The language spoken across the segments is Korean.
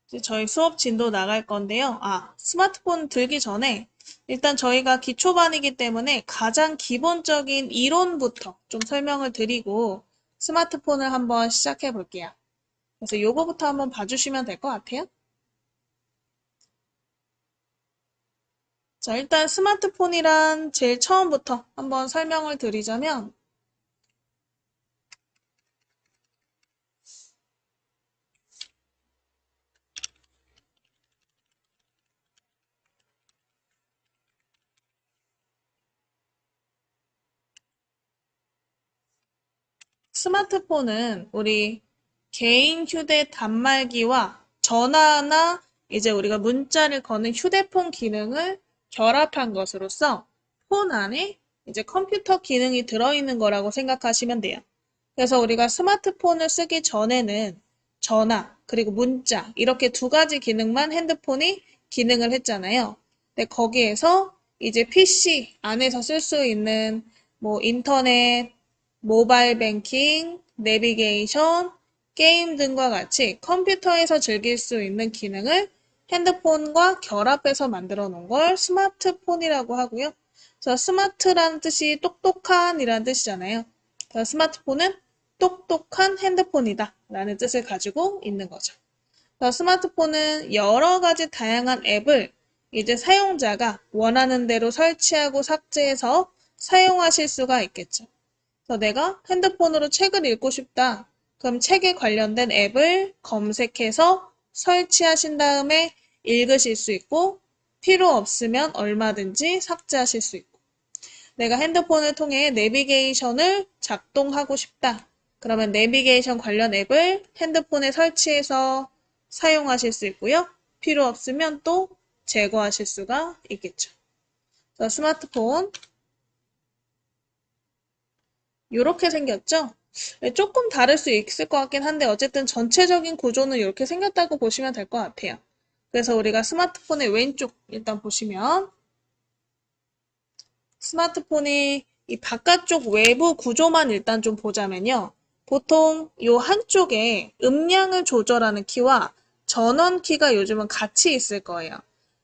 이제 저희 수업 진도 나갈 건데요. 스마트폰 들기 전에 일단 저희가 기초반이기 때문에 가장 기본적인 이론부터 좀 설명을 드리고 스마트폰을 한번 시작해 볼게요. 그래서 요거부터 한번 봐주시면 될 것 같아요. 자, 일단 스마트폰이란 제일 처음부터 한번 설명을 드리자면 스마트폰은 우리 개인 휴대 단말기와 전화나 이제 우리가 문자를 거는 휴대폰 기능을 결합한 것으로서 폰 안에 이제 컴퓨터 기능이 들어있는 거라고 생각하시면 돼요. 그래서 우리가 스마트폰을 쓰기 전에는 전화, 그리고 문자, 이렇게 두 가지 기능만 핸드폰이 기능을 했잖아요. 근데 거기에서 이제 PC 안에서 쓸 수 있는 뭐 인터넷, 모바일 뱅킹, 내비게이션, 게임 등과 같이 컴퓨터에서 즐길 수 있는 기능을 핸드폰과 결합해서 만들어 놓은 걸 스마트폰이라고 하고요. 그래서 스마트라는 뜻이 똑똑한이라는 뜻이잖아요. 그래서 스마트폰은 똑똑한 핸드폰이다 라는 뜻을 가지고 있는 거죠. 그래서 스마트폰은 여러 가지 다양한 앱을 이제 사용자가 원하는 대로 설치하고 삭제해서 사용하실 수가 있겠죠. 그래서 내가 핸드폰으로 책을 읽고 싶다. 그럼 책에 관련된 앱을 검색해서 설치하신 다음에 읽으실 수 있고 필요 없으면 얼마든지 삭제하실 수 있고 내가 핸드폰을 통해 내비게이션을 작동하고 싶다. 그러면 내비게이션 관련 앱을 핸드폰에 설치해서 사용하실 수 있고요. 필요 없으면 또 제거하실 수가 있겠죠. 그래서 스마트폰 이렇게 생겼죠? 조금 다를 수 있을 것 같긴 한데 어쨌든 전체적인 구조는 이렇게 생겼다고 보시면 될 것 같아요. 그래서 우리가 스마트폰의 왼쪽 일단 보시면 스마트폰의 이 바깥쪽 외부 구조만 일단 좀 보자면요. 보통 요 한쪽에 음량을 조절하는 키와 전원 키가 요즘은 같이 있을 거예요.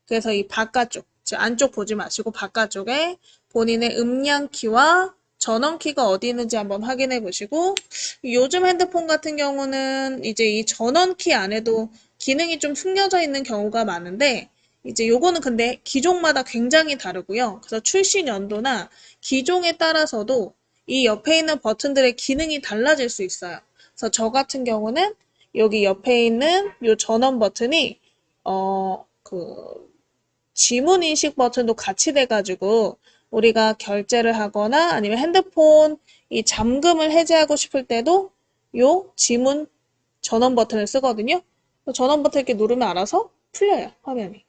그래서 이 바깥쪽, 즉 안쪽 보지 마시고 바깥쪽에 본인의 음량 키와 전원 키가 어디 있는지 한번 확인해 보시고 요즘 핸드폰 같은 경우는 이제 이 전원 키 안에도 기능이 좀 숨겨져 있는 경우가 많은데 이제 요거는 근데 기종마다 굉장히 다르고요. 그래서 출시 연도나 기종에 따라서도 이 옆에 있는 버튼들의 기능이 달라질 수 있어요. 그래서 저 같은 경우는 여기 옆에 있는 요 전원 버튼이 지문 인식 버튼도 같이 돼가지고 우리가 결제를 하거나 아니면 핸드폰 이 잠금을 해제하고 싶을 때도 요 지문 전원 버튼을 쓰거든요. 전원 버튼 이렇게 누르면 알아서 풀려요, 화면이.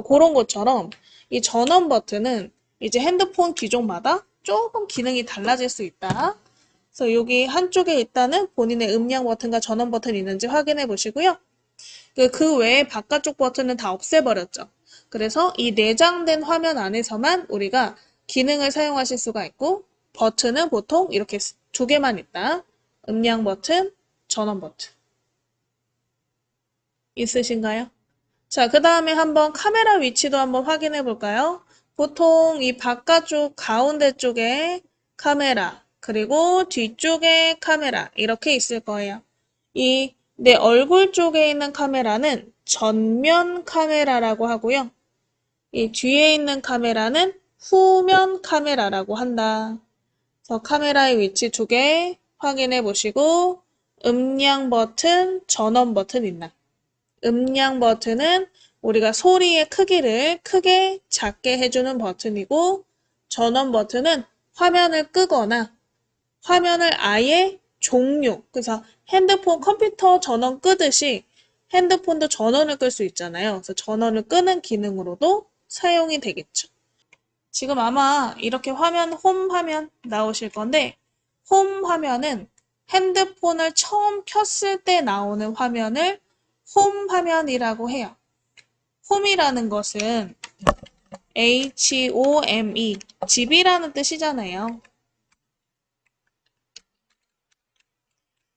그런 것처럼 이 전원 버튼은 이제 핸드폰 기종마다 조금 기능이 달라질 수 있다. 그래서 여기 한쪽에 일단은 본인의 음량 버튼과 전원 버튼이 있는지 확인해 보시고요. 그 외에 바깥쪽 버튼은 다 없애버렸죠. 그래서 이 내장된 화면 안에서만 우리가 기능을 사용하실 수가 있고 버튼은 보통 이렇게 두 개만 있다. 음량 버튼, 전원 버튼. 있으신가요? 자, 그 다음에 한번 카메라 위치도 한번 확인해 볼까요? 보통 이 바깥쪽 가운데 쪽에 카메라, 그리고 뒤쪽에 카메라, 이렇게 있을 거예요. 이 내 얼굴 쪽에 있는 카메라는 전면 카메라라고 하고요. 이 뒤에 있는 카메라는 후면 카메라라고 한다. 그래서 카메라의 위치 두 개 확인해 보시고 음량 버튼, 전원 버튼 있나? 음량 버튼은 우리가 소리의 크기를 크게 작게 해주는 버튼이고 전원 버튼은 화면을 끄거나 화면을 아예 종료, 그래서 핸드폰 컴퓨터 전원 끄듯이 핸드폰도 전원을 끌 수 있잖아요. 그래서 전원을 끄는 기능으로도 사용이 되겠죠. 지금 아마 이렇게 화면, 홈 화면 나오실 건데 홈 화면은 핸드폰을 처음 켰을 때 나오는 화면을 홈 화면이라고 해요. 홈이라는 것은 HOME, 집이라는 뜻이잖아요.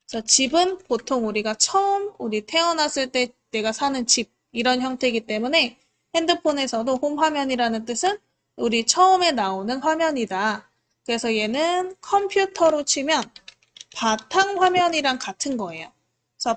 그래서 집은 보통 우리가 처음 우리 태어났을 때 내가 사는 집 이런 형태이기 때문에 핸드폰에서도 홈 화면이라는 뜻은 우리 처음에 나오는 화면이다. 그래서 얘는 컴퓨터로 치면 바탕화면이랑 같은 거예요. 그래서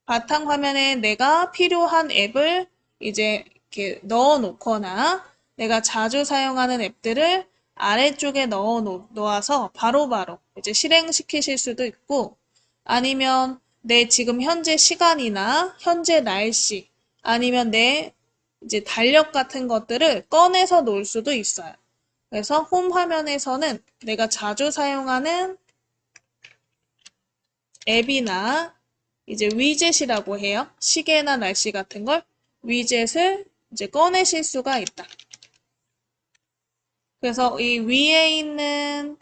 바탕화면에 내가 필요한 앱을 이제 이렇게 넣어 놓거나 내가 자주 사용하는 앱들을 아래쪽에 놓아서 바로바로 이제 실행시키실 수도 있고 아니면 내 지금 현재 시간이나 현재 날씨 아니면 내 이제 달력 같은 것들을 꺼내서 놓을 수도 있어요. 그래서 홈 화면에서는 내가 자주 사용하는 앱이나 이제 위젯이라고 해요. 시계나 날씨 같은 걸 위젯을 이제 꺼내실 수가 있다. 그래서 이 위에 있는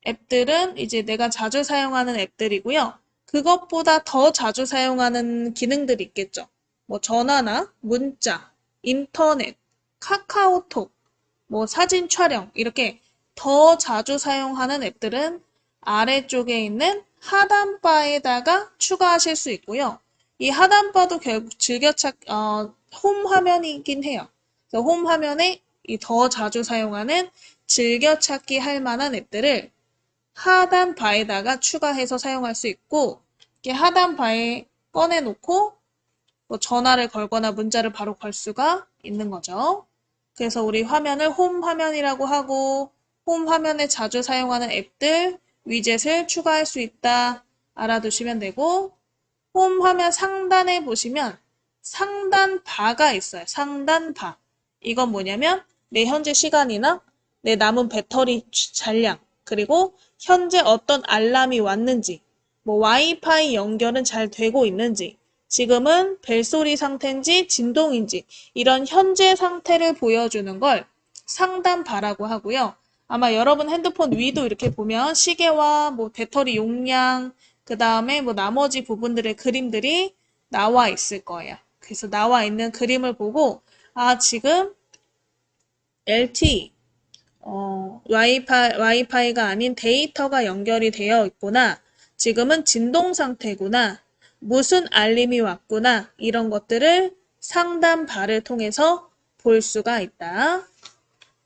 앱들은 이제 내가 자주 사용하는 앱들이고요. 그것보다 더 자주 사용하는 기능들이 있겠죠. 뭐 전화나 문자, 인터넷, 카카오톡, 뭐 사진 촬영 이렇게 더 자주 사용하는 앱들은 아래쪽에 있는 하단바에다가 추가하실 수 있고요. 이 하단바도 결국 홈 화면이긴 해요. 그래서 홈 화면에 이 더 자주 사용하는 즐겨찾기 할 만한 앱들을 하단바에다가 추가해서 사용할 수 있고 이렇게 하단바에 꺼내놓고 뭐 전화를 걸거나 문자를 바로 걸 수가 있는 거죠. 그래서 우리 화면을 홈 화면이라고 하고 홈 화면에 자주 사용하는 앱들, 위젯을 추가할 수 있다. 알아두시면 되고 홈 화면 상단에 보시면 상단 바가 있어요. 상단 바. 이건 뭐냐면 내 현재 시간이나 내 남은 배터리 잔량 그리고 현재 어떤 알람이 왔는지 뭐 와이파이 연결은 잘 되고 있는지 지금은 벨소리 상태인지 진동인지 이런 현재 상태를 보여주는 걸 상단 바라고 하고요. 아마 여러분 핸드폰 위도 이렇게 보면 시계와 뭐 배터리 용량, 그 다음에 뭐 나머지 부분들의 그림들이 나와 있을 거예요. 그래서 나와 있는 그림을 보고 아 지금 LTE 와이파이가 아닌 데이터가 연결이 되어 있구나. 지금은 진동 상태구나. 무슨 알림이 왔구나. 이런 것들을 상단 바를 통해서 볼 수가 있다.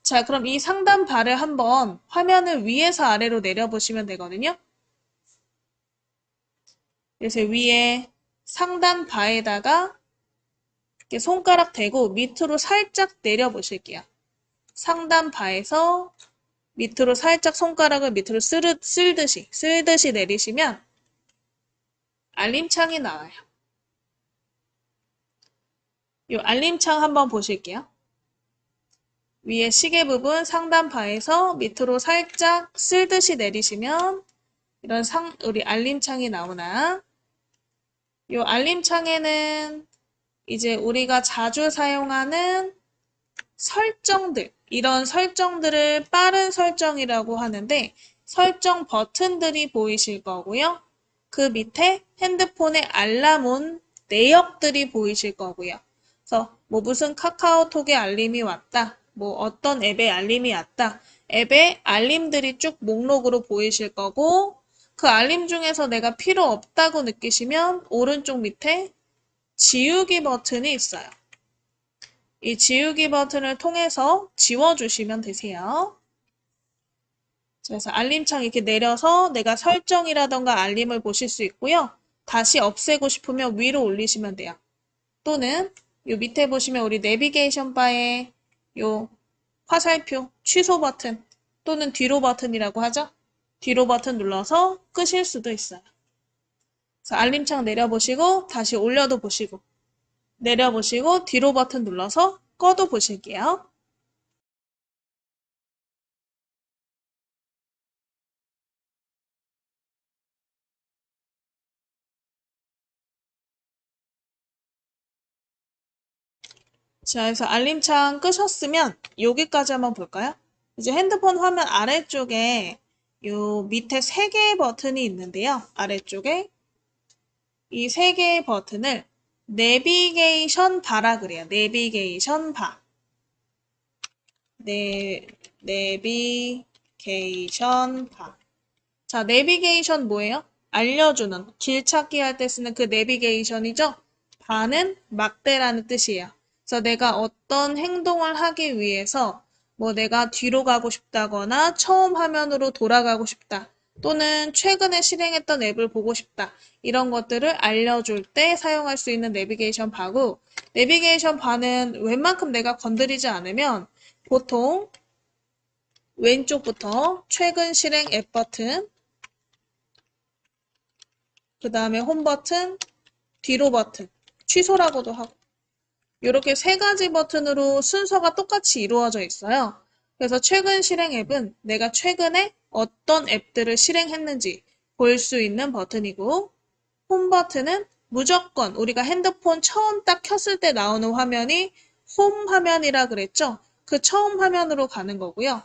자, 그럼 이 상단 바를 한번 화면을 위에서 아래로 내려보시면 되거든요. 그래서 위에 상단 바에다가 이렇게 손가락 대고 밑으로 살짝 내려보실게요. 상단 바에서 밑으로 살짝 손가락을 밑으로 쓸듯이 내리시면 알림창이 나와요. 이 알림창 한번 보실게요. 위에 시계 부분 상단 바에서 밑으로 살짝 쓸듯이 내리시면 이런 우리 알림창이 나오나 이 알림창에는 이제 우리가 자주 사용하는 설정들, 이런 설정들을 빠른 설정이라고 하는데 설정 버튼들이 보이실 거고요. 그 밑에 핸드폰의 알람 온 내역들이 보이실 거고요. 그래서 뭐 무슨 카카오톡에 알림이 왔다. 뭐 어떤 앱에 알림이 왔다. 앱에 알림들이 쭉 목록으로 보이실 거고 그 알림 중에서 내가 필요 없다고 느끼시면 오른쪽 밑에 지우기 버튼이 있어요. 이 지우기 버튼을 통해서 지워주시면 되세요. 그래서 알림창 이렇게 내려서 내가 설정이라던가 알림을 보실 수 있고요. 다시 없애고 싶으면 위로 올리시면 돼요. 또는 요 밑에 보시면 우리 내비게이션 바에 요 화살표 취소 버튼 또는 뒤로 버튼이라고 하죠. 뒤로 버튼 눌러서 끄실 수도 있어요. 그래서 알림창 내려보시고 다시 올려도 보시고 내려보시고 뒤로 버튼 눌러서 꺼도 보실게요. 자, 그래서 알림창 끄셨으면 여기까지 한번 볼까요? 이제 핸드폰 화면 아래쪽에 요 밑에 3개의 버튼이 있는데요. 아래쪽에 이 3개의 버튼을 내비게이션 바라 그래요. 내비게이션 바. 내비게이션 바. 자, 내비게이션 뭐예요? 알려주는, 길 찾기 할 때 쓰는 그 내비게이션이죠. 바는 막대라는 뜻이에요. 그래서 내가 어떤 행동을 하기 위해서 뭐 내가 뒤로 가고 싶다거나 처음 화면으로 돌아가고 싶다. 또는 최근에 실행했던 앱을 보고 싶다. 이런 것들을 알려줄 때 사용할 수 있는 내비게이션 바고, 내비게이션 바는 웬만큼 내가 건드리지 않으면 보통 왼쪽부터 최근 실행 앱 버튼, 그 다음에 홈 버튼, 뒤로 버튼, 취소라고도 하고, 이렇게 세 가지 버튼으로 순서가 똑같이 이루어져 있어요. 그래서 최근 실행 앱은 내가 최근에 어떤 앱들을 실행했는지 볼 수 있는 버튼이고, 홈 버튼은 무조건 우리가 핸드폰 처음 딱 켰을 때 나오는 화면이 홈 화면이라 그랬죠? 그 처음 화면으로 가는 거고요.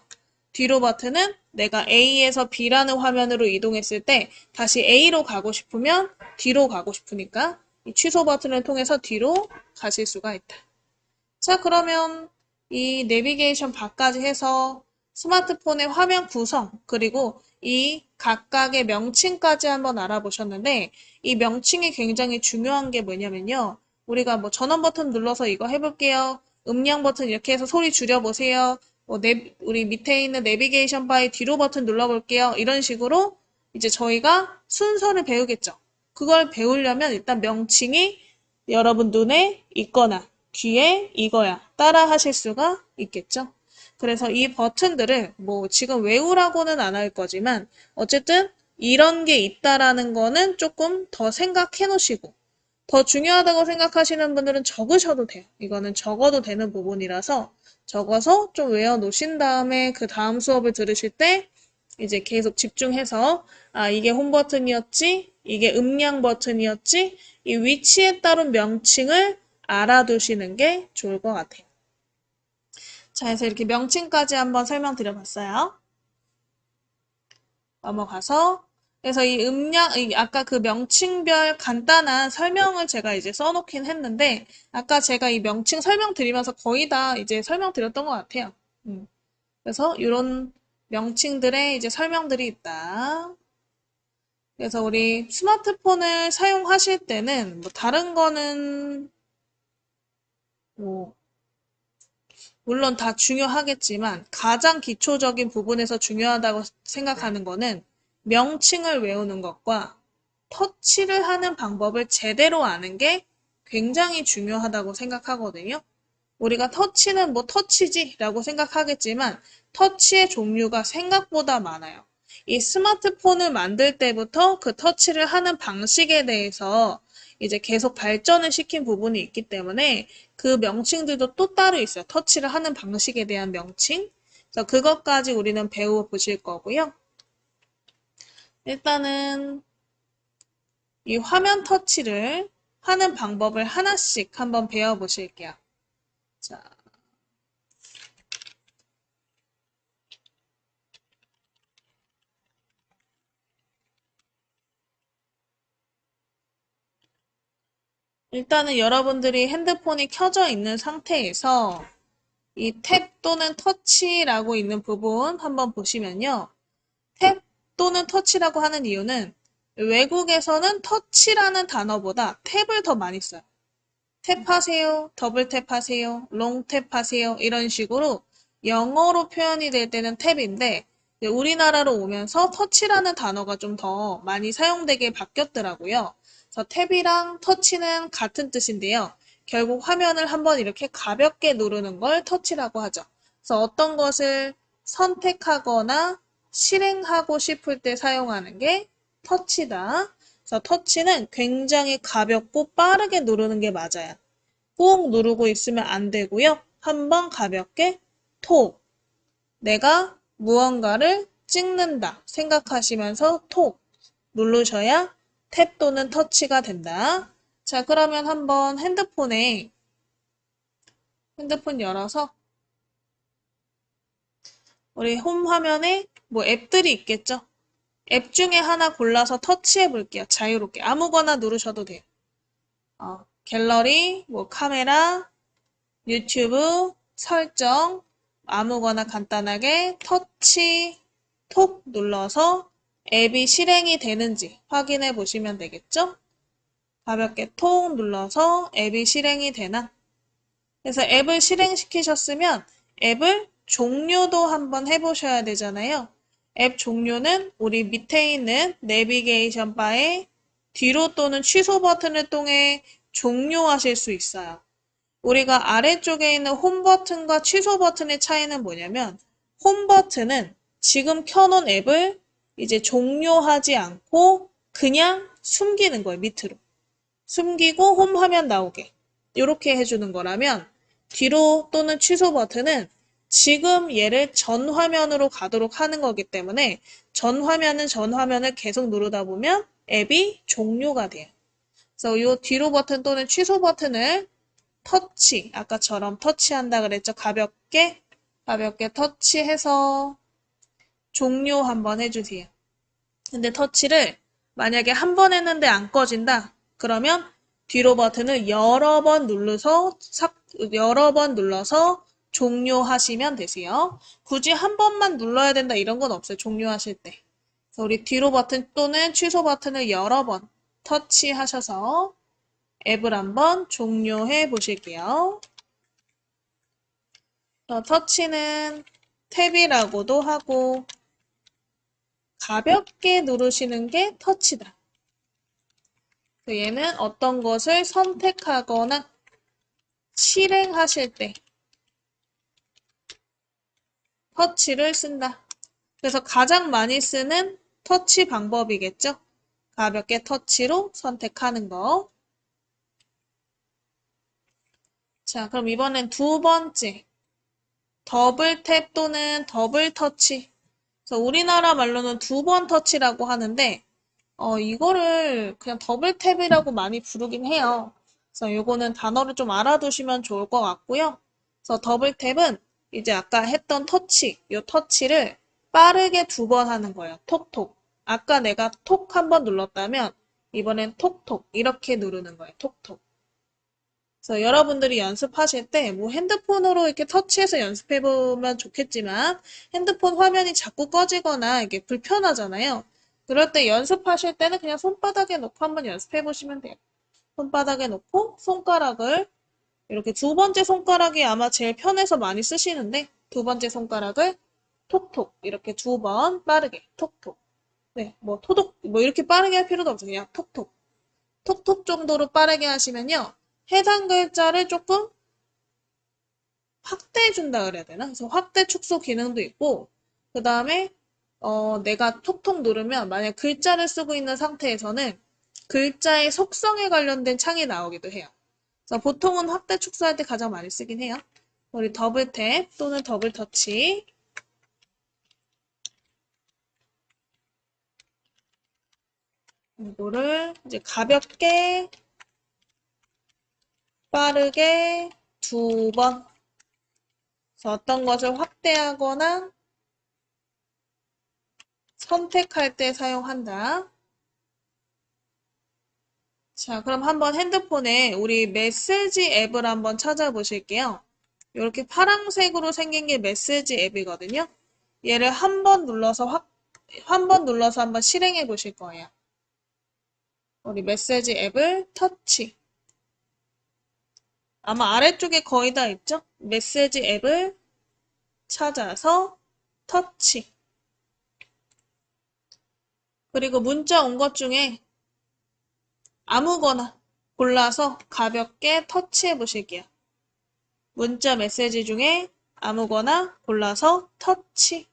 뒤로 버튼은 내가 A에서 B라는 화면으로 이동했을 때 다시 A로 가고 싶으면 뒤로 가고 싶으니까 이 취소 버튼을 통해서 뒤로 가실 수가 있다. 자, 그러면 이 내비게이션 바까지 해서 스마트폰의 화면 구성, 그리고 이 각각의 명칭까지 한번 알아보셨는데, 이 명칭이 굉장히 중요한 게 뭐냐면요. 우리가 뭐 전원 버튼 눌러서 이거 해볼게요. 음량 버튼 이렇게 해서 소리 줄여보세요. 뭐 우리 밑에 있는 내비게이션 바의 뒤로 버튼 눌러볼게요. 이런 식으로 이제 저희가 순서를 배우겠죠. 그걸 배우려면 일단 명칭이 여러분 눈에 있거나 귀에 이거야 따라 하실 수가 있겠죠. 그래서 이 버튼들을 뭐 지금 외우라고는 안 할 거지만 어쨌든 이런 게 있다라는 거는 조금 더 생각해 놓으시고 더 중요하다고 생각하시는 분들은 적으셔도 돼요. 이거는 적어도 되는 부분이라서 적어서 좀 외워 놓으신 다음에 그 다음 수업을 들으실 때 이제 계속 집중해서 아, 이게 홈 버튼이었지, 이게 음량 버튼이었지, 이 위치에 따른 명칭을 알아두시는 게 좋을 것 같아요. 자, 그래서 이렇게 명칭까지 한번 설명드려봤어요. 넘어가서 그래서 이 음량, 아까 그 명칭별 간단한 설명을 제가 이제 써놓긴 했는데 아까 제가 이 명칭 설명드리면서 거의 다 이제 설명드렸던 것 같아요. 그래서 이런 명칭들의 이제 설명들이 있다. 그래서 우리 스마트폰을 사용하실 때는 뭐 다른 거는 뭐 물론 다 중요하겠지만 가장 기초적인 부분에서 중요하다고 생각하는 거는 명칭을 외우는 것과 터치를 하는 방법을 제대로 아는 게 굉장히 중요하다고 생각하거든요. 우리가 터치는 뭐 터치지라고 생각하겠지만 터치의 종류가 생각보다 많아요. 이 스마트폰을 만들 때부터 그 터치를 하는 방식에 대해서 이제 계속 발전을 시킨 부분이 있기 때문에 그 명칭들도 또 따로 있어요. 터치를 하는 방식에 대한 명칭. 그래서 그것까지 우리는 배워보실 거고요. 일단은 이 화면 터치를 하는 방법을 하나씩 한번 배워보실게요. 자, 일단은 여러분들이 핸드폰이 켜져 있는 상태에서 이 탭 또는 터치라고 있는 부분 한번 보시면요. 탭 또는 터치라고 하는 이유는 외국에서는 터치라는 단어보다 탭을 더 많이 써요. 탭하세요, 더블 탭하세요, 롱 탭하세요 이런 식으로 영어로 표현이 될 때는 탭인데 우리나라로 오면서 터치라는 단어가 좀 더 많이 사용되게 바뀌었더라고요. 그래서 탭이랑 터치는 같은 뜻인데요. 결국 화면을 한번 이렇게 가볍게 누르는 걸 터치라고 하죠. 그래서 어떤 것을 선택하거나 실행하고 싶을 때 사용하는 게 터치다. 그래서 터치는 굉장히 가볍고 빠르게 누르는 게 맞아요. 꾹 누르고 있으면 안 되고요. 한번 가볍게 톡. 내가 무언가를 찍는다 생각하시면서 톡 누르셔야 탭 또는 터치가 된다. 자, 그러면 한번 핸드폰 열어서 우리 홈 화면에 뭐 앱들이 있겠죠? 앱 중에 하나 골라서 터치해 볼게요. 자유롭게. 아무거나 누르셔도 돼요. 갤러리, 뭐 카메라, 유튜브, 설정, 아무거나 간단하게 터치, 톡 눌러서 앱이 실행이 되는지 확인해 보시면 되겠죠? 가볍게 톡 눌러서 앱이 실행이 되나? 그래서 앱을 실행시키셨으면 앱을 종료도 한번 해보셔야 되잖아요. 앱 종료는 우리 밑에 있는 내비게이션 바에 뒤로 또는 취소 버튼을 통해 종료하실 수 있어요. 우리가 아래쪽에 있는 홈 버튼과 취소 버튼의 차이는 뭐냐면 홈 버튼은 지금 켜놓은 앱을 이제 종료하지 않고 그냥 숨기는 거예요, 밑으로. 숨기고 홈 화면 나오게. 이렇게 해주는 거라면 뒤로 또는 취소 버튼은 지금 얘를 전 화면으로 가도록 하는 거기 때문에 전 화면은 전 화면을 계속 누르다 보면 앱이 종료가 돼요. 그래서 이 뒤로 버튼 또는 취소 버튼을 터치, 아까처럼 터치한다 그랬죠? 가볍게 터치해서 종료 한번 해주세요. 근데 터치를 만약에 한 번 했는데 안 꺼진다. 그러면 뒤로 버튼을 여러 번 눌러서 종료하시면 되세요. 굳이 한 번만 눌러야 된다 이런 건 없어요. 종료하실 때. 그래서 우리 뒤로 버튼 또는 취소 버튼을 여러 번 터치하셔서 앱을 한번 종료해 보실게요. 터치는 탭이라고도 하고 가볍게 누르시는 게 터치다. 얘는 어떤 것을 선택하거나 실행하실 때 터치를 쓴다. 그래서 가장 많이 쓰는 터치 방법이겠죠? 가볍게 터치로 선택하는 거. 자, 그럼 이번엔 두 번째. 더블 탭 또는 더블 터치. 그래서 우리나라 말로는 두 번 터치라고 하는데, 이거를 그냥 더블 탭이라고 많이 부르긴 해요. 그래서 요거는 단어를 좀 알아두시면 좋을 것 같고요. 그래서 더블 탭은 이제 아까 했던 터치, 요 터치를 빠르게 두 번 하는 거예요. 톡톡. 아까 내가 톡 한 번 눌렀다면 이번엔 톡톡 이렇게 누르는 거예요. 톡톡. 그래서 여러분들이 연습하실 때 뭐 핸드폰으로 이렇게 터치해서 연습해 보면 좋겠지만 핸드폰 화면이 자꾸 꺼지거나 이게 불편하잖아요. 그럴 때 연습하실 때는 그냥 손바닥에 놓고 한번 연습해 보시면 돼요. 손바닥에 놓고 손가락을 이렇게 두 번째 손가락이 아마 제일 편해서 많이 쓰시는데 두 번째 손가락을 톡톡 이렇게 두 번 빠르게 톡톡. 네, 뭐 토독 뭐 이렇게 빠르게 할 필요도 없어요. 그냥 톡톡. 톡톡 정도로 빠르게 하시면요. 해당 글자를 조금 확대해 준다 그래야 되나? 그래서 확대 축소 기능도 있고 그 다음에 내가 톡톡 누르면 만약 글자를 쓰고 있는 상태에서는 글자의 속성에 관련된 창이 나오기도 해요. 그래서 보통은 확대 축소할 때 가장 많이 쓰긴 해요. 우리 더블 탭 또는 더블 터치 이거를 이제 가볍게 빠르게 두 번 어떤 것을 확대하거나 선택할 때 사용한다. 자, 그럼 한번 핸드폰에 우리 메시지 앱을 한번 찾아보실게요. 이렇게 파란색으로 생긴 게 메시지 앱이거든요. 얘를 한 번 눌러서 한번 실행해 보실 거예요. 우리 메시지 앱을 터치. 아마 아래쪽에 거의 다 있죠? 메시지 앱을 찾아서 터치. 그리고 문자 온 것 중에 아무거나 골라서 가볍게 터치해 보실게요. 문자 메시지 중에 아무거나 골라서 터치.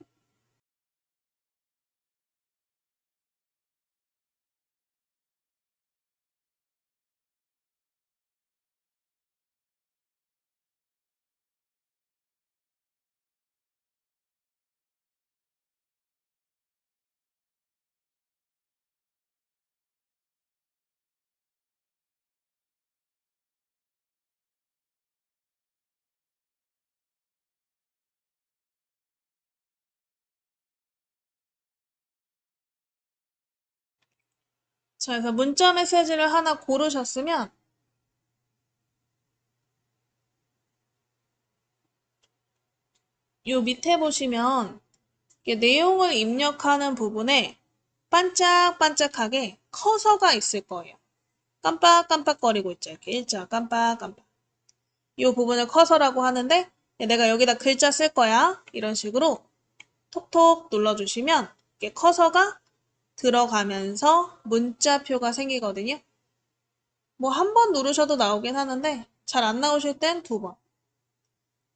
자, 그래서 문자 메시지를 하나 고르셨으면 요 밑에 보시면 이게 내용을 입력하는 부분에 반짝반짝하게 커서가 있을 거예요. 깜빡깜빡거리고 있죠. 이렇게 일자 깜빡깜빡. 이 부분을 커서라고 하는데 내가 여기다 글자 쓸 거야. 이런 식으로 톡톡 눌러주시면 이렇게 커서가 들어가면서 문자표가 생기거든요. 뭐 한 번 누르셔도 나오긴 하는데 잘 안 나오실 땐 두 번.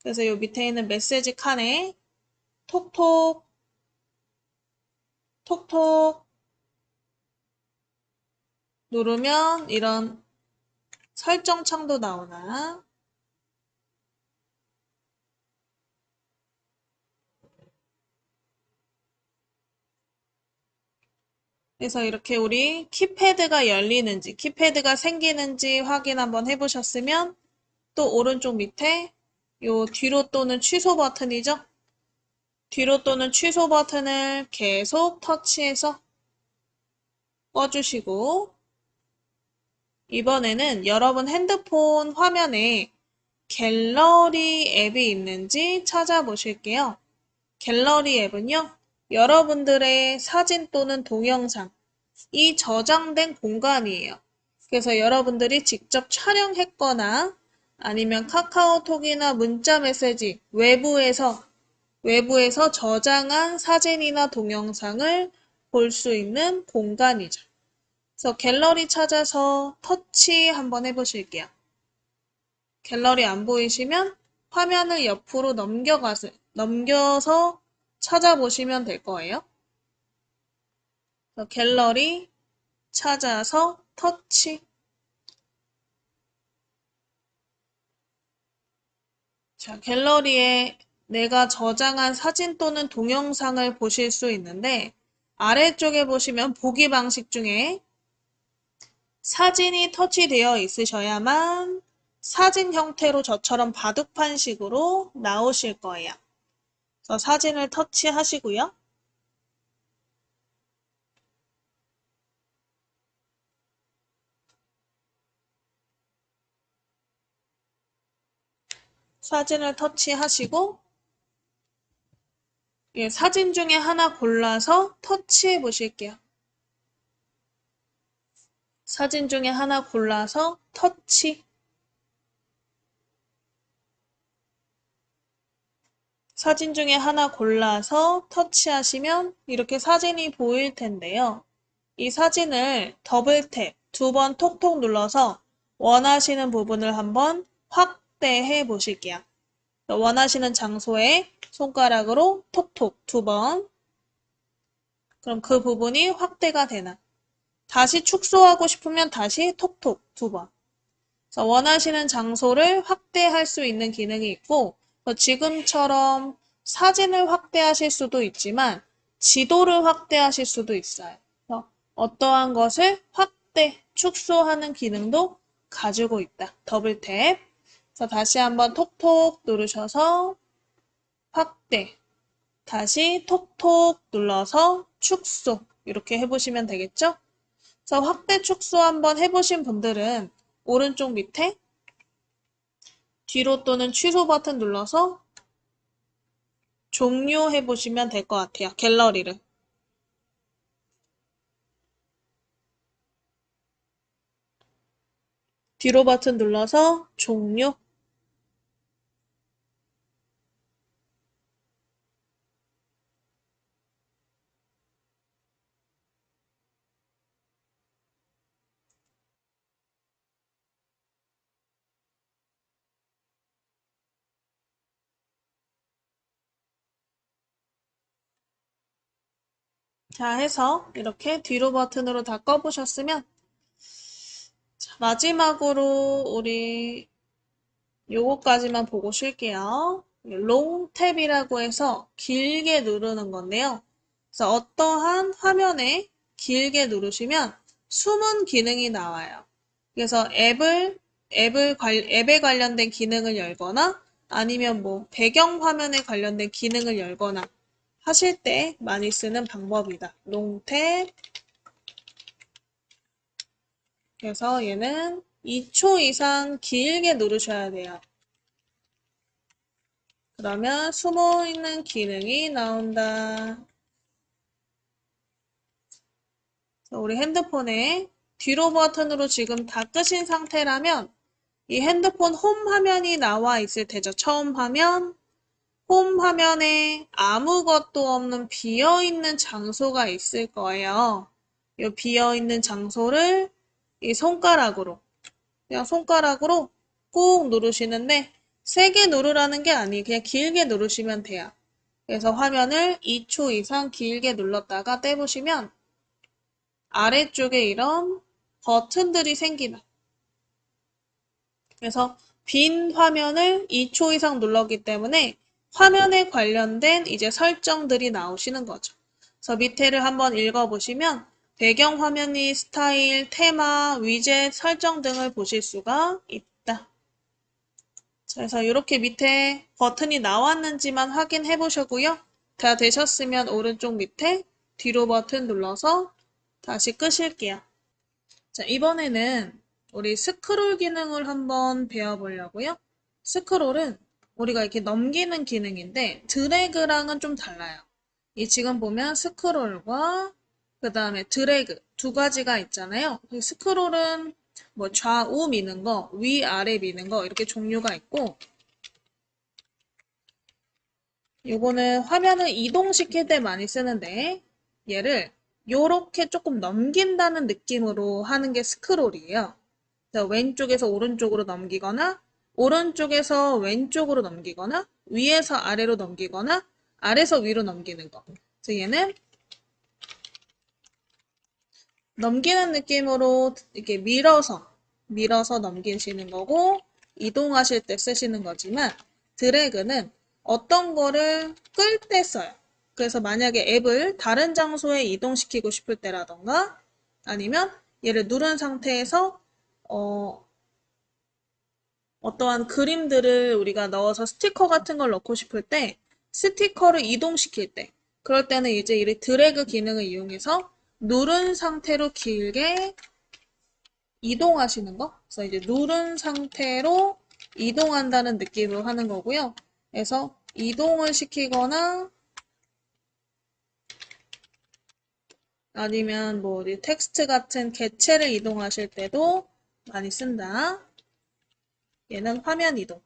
그래서 이 밑에 있는 메시지 칸에 톡톡 톡톡 누르면 이런 설정 창도 나오나? 그래서 이렇게 우리 키패드가 열리는지, 키패드가 생기는지 확인 한번 해보셨으면 또 오른쪽 밑에 요 뒤로 또는 취소 버튼이죠? 뒤로 또는 취소 버튼을 계속 터치해서 꺼주시고 이번에는 여러분 핸드폰 화면에 갤러리 앱이 있는지 찾아보실게요. 갤러리 앱은요, 여러분들의 사진 또는 동영상, 이 저장된 공간이에요. 그래서 여러분들이 직접 촬영했거나 아니면 카카오톡이나 문자 메시지 외부에서 저장한 사진이나 동영상을 볼 수 있는 공간이죠. 그래서 갤러리 찾아서 터치 한번 해보실게요. 갤러리 안 보이시면 화면을 옆으로 넘겨서 찾아보시면 될 거예요. 그래서 갤러리 찾아서 터치. 자, 갤러리에 내가 저장한 사진 또는 동영상을 보실 수 있는데 아래쪽에 보시면 보기 방식 중에 사진이 터치되어 있으셔야만 사진 형태로 저처럼 바둑판식으로 나오실 거예요. 그래서 사진을 터치하시고요. 사진을 터치하시고 예, 사진 중에 하나 골라서 터치해 보실게요. 사진 중에 하나 골라서 터치. 사진 중에 하나 골라서 터치하시면 이렇게 사진이 보일 텐데요. 이 사진을 더블 탭, 두 번 톡톡 눌러서 원하시는 부분을 한번 확대해 보실게요. 원하시는 장소에 손가락으로 톡톡 두 번. 그럼 그 부분이 확대가 되나? 다시 축소하고 싶으면 다시 톡톡 두 번. 그래서 원하시는 장소를 확대할 수 있는 기능이 있고 지금처럼 사진을 확대하실 수도 있지만 지도를 확대하실 수도 있어요. 그래서 어떠한 것을 확대, 축소하는 기능도 가지고 있다. 더블 탭. 그래서 다시 한번 톡톡 누르셔서 확대, 다시 톡톡 눌러서 축소 이렇게 해보시면 되겠죠? 그래서 확대 축소 한번 해보신 분들은 오른쪽 밑에 뒤로 또는 취소 버튼 눌러서 종료해 보시면 될 것 같아요. 갤러리를. 뒤로 버튼 눌러서 종료. 자, 해서 이렇게 뒤로 버튼으로 다 꺼보셨으면 자, 마지막으로 우리 요거까지만 보고 쉴게요. 롱 탭이라고 해서 길게 누르는 건데요. 그래서 어떠한 화면에 길게 누르시면 숨은 기능이 나와요. 그래서 앱에 관련된 기능을 열거나 아니면 뭐 배경 화면에 관련된 기능을 열거나 하실 때 많이 쓰는 방법이다. 롱탭. 그래서 얘는 2초 이상 길게 누르셔야 돼요. 그러면 숨어있는 기능이 나온다. 그래서 우리 핸드폰에 뒤로 버튼으로 지금 다 끄신 상태라면 이 핸드폰 홈 화면이 나와 있을 테죠. 처음 화면, 홈 화면에 아무것도 없는 비어있는 장소가 있을 거예요. 이 비어있는 장소를 이 손가락으로, 그냥 손가락으로 꾹 누르시는데 세게 누르라는 게 아니에요. 그냥 길게 누르시면 돼요. 그래서 화면을 2초 이상 길게 눌렀다가 떼보시면 아래쪽에 이런 버튼들이 생기는. 그래서 빈 화면을 2초 이상 눌렀기 때문에 화면에 관련된 이제 설정들이 나오시는 거죠. 그래서 밑에를 한번 읽어보시면 배경 화면이 스타일, 테마, 위젯, 설정 등을 보실 수가 있다. 그래서 이렇게 밑에 버튼이 나왔는지만 확인해 보시고요. 다 되셨으면 오른쪽 밑에 뒤로 버튼 눌러서 다시 끄실게요. 자, 이번에는 우리 스크롤 기능을 한번 배워보려고요. 스크롤은 우리가 이렇게 넘기는 기능인데 드래그랑은 좀 달라요. 이 지금 보면 스크롤과 그 다음에 드래그 두 가지가 있잖아요. 스크롤은 뭐 좌우 미는 거, 위아래 미는 거 이렇게 종류가 있고 요거는 화면을 이동시킬 때 많이 쓰는데 얘를 요렇게 조금 넘긴다는 느낌으로 하는 게 스크롤이에요. 그래서 왼쪽에서 오른쪽으로 넘기거나 오른쪽에서 왼쪽으로 넘기거나 위에서 아래로 넘기거나 아래에서 위로 넘기는 거. 그래서 얘는 넘기는 느낌으로 이렇게 밀어서 넘기시는 거고 이동하실 때 쓰시는 거지만 드래그는 어떤 거를 끌 때 써요. 그래서 만약에 앱을 다른 장소에 이동시키고 싶을 때라던가 아니면 얘를 누른 상태에서 어떠한 그림들을 우리가 넣어서 스티커 같은 걸 넣고 싶을 때 스티커를 이동시킬 때 그럴 때는 이제 이 드래그 기능을 이용해서 누른 상태로 길게 이동하시는 거. 그래서 이제 누른 상태로 이동한다는 느낌으로 하는 거고요. 그래서 이동을 시키거나 아니면 뭐 텍스트 같은 개체를 이동하실 때도 많이 쓴다. 얘는 화면 이동.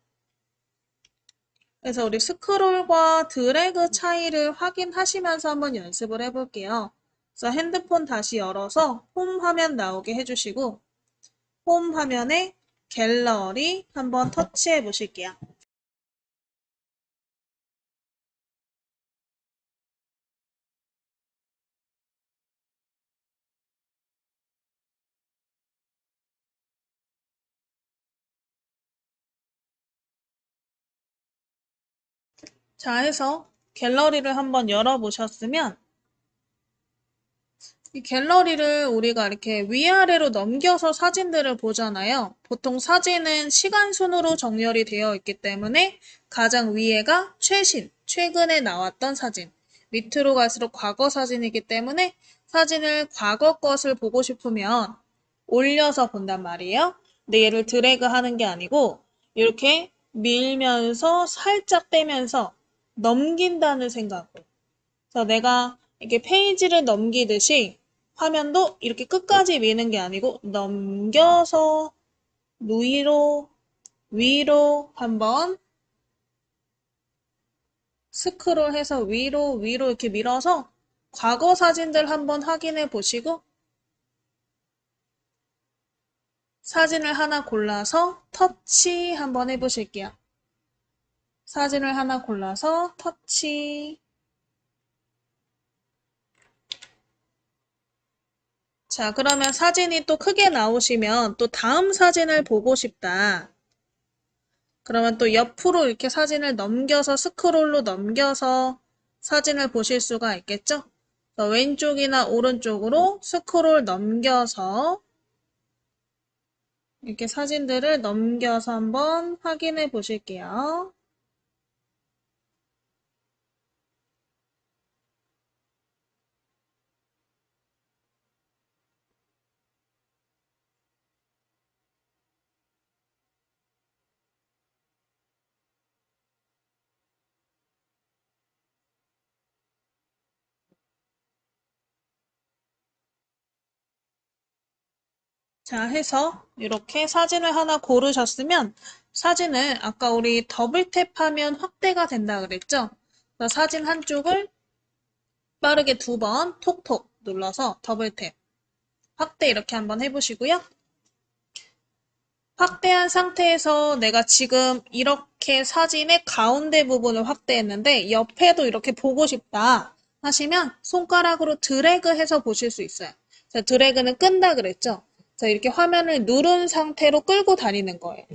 그래서 우리 스크롤과 드래그 차이를 확인하시면서 한번 연습을 해볼게요. 그래서 핸드폰 다시 열어서 홈 화면 나오게 해주시고 홈 화면에 갤러리 한번 터치해 보실게요. 자, 해서 갤러리를 한번 열어보셨으면 이 갤러리를 우리가 이렇게 위아래로 넘겨서 사진들을 보잖아요. 보통 사진은 시간 순으로 정렬이 되어 있기 때문에 가장 위에가 최신, 최근에 나왔던 사진, 밑으로 갈수록 과거 사진이기 때문에 사진을 과거 것을 보고 싶으면 올려서 본단 말이에요. 근데 얘를 드래그 하는 게 아니고 이렇게 밀면서 살짝 빼면서 넘긴다는 생각으로. 그래서 내가 이렇게 페이지를 넘기듯이 화면도 이렇게 끝까지 미는 게 아니고 넘겨서 위로 한번 스크롤해서 위로 이렇게 밀어서 과거 사진들 한번 확인해 보시고 사진을 하나 골라서 터치 한번 해보실게요. 사진을 하나 골라서 터치. 자, 그러면 사진이 또 크게 나오시면 또 다음 사진을 보고 싶다. 그러면 또 옆으로 이렇게 사진을 넘겨서 스크롤로 넘겨서 사진을 보실 수가 있겠죠? 그래서 왼쪽이나 오른쪽으로 스크롤 넘겨서 이렇게 사진들을 넘겨서 한번 확인해 보실게요. 자, 해서 이렇게 사진을 하나 고르셨으면 사진을 아까 우리 더블 탭하면 확대가 된다 그랬죠? 그래서 사진 한쪽을 빠르게 2번 톡톡 눌러서 더블 탭, 확대 이렇게 한번 해보시고요. 확대한 상태에서 내가 지금 이렇게 사진의 가운데 부분을 확대했는데 옆에도 이렇게 보고 싶다 하시면 손가락으로 드래그해서 보실 수 있어요. 자, 드래그는 끈다 그랬죠? 자, 이렇게 화면을 누른 상태로 끌고 다니는 거예요.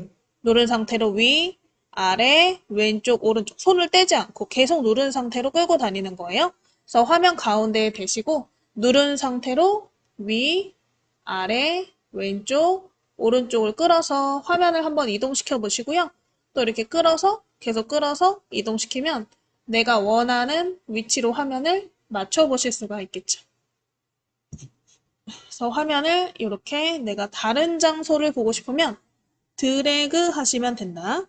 누른 상태로 위, 아래, 왼쪽, 오른쪽 손을 떼지 않고 계속 누른 상태로 끌고 다니는 거예요. 그래서 화면 가운데에 대시고 누른 상태로 위, 아래, 왼쪽, 오른쪽을 끌어서 화면을 한번 이동시켜 보시고요. 또 이렇게 끌어서 계속 끌어서 이동시키면 내가 원하는 위치로 화면을 맞춰 보실 수가 있겠죠. 그래서 화면을 이렇게 내가 다른 장소를 보고 싶으면 드래그 하시면 된다.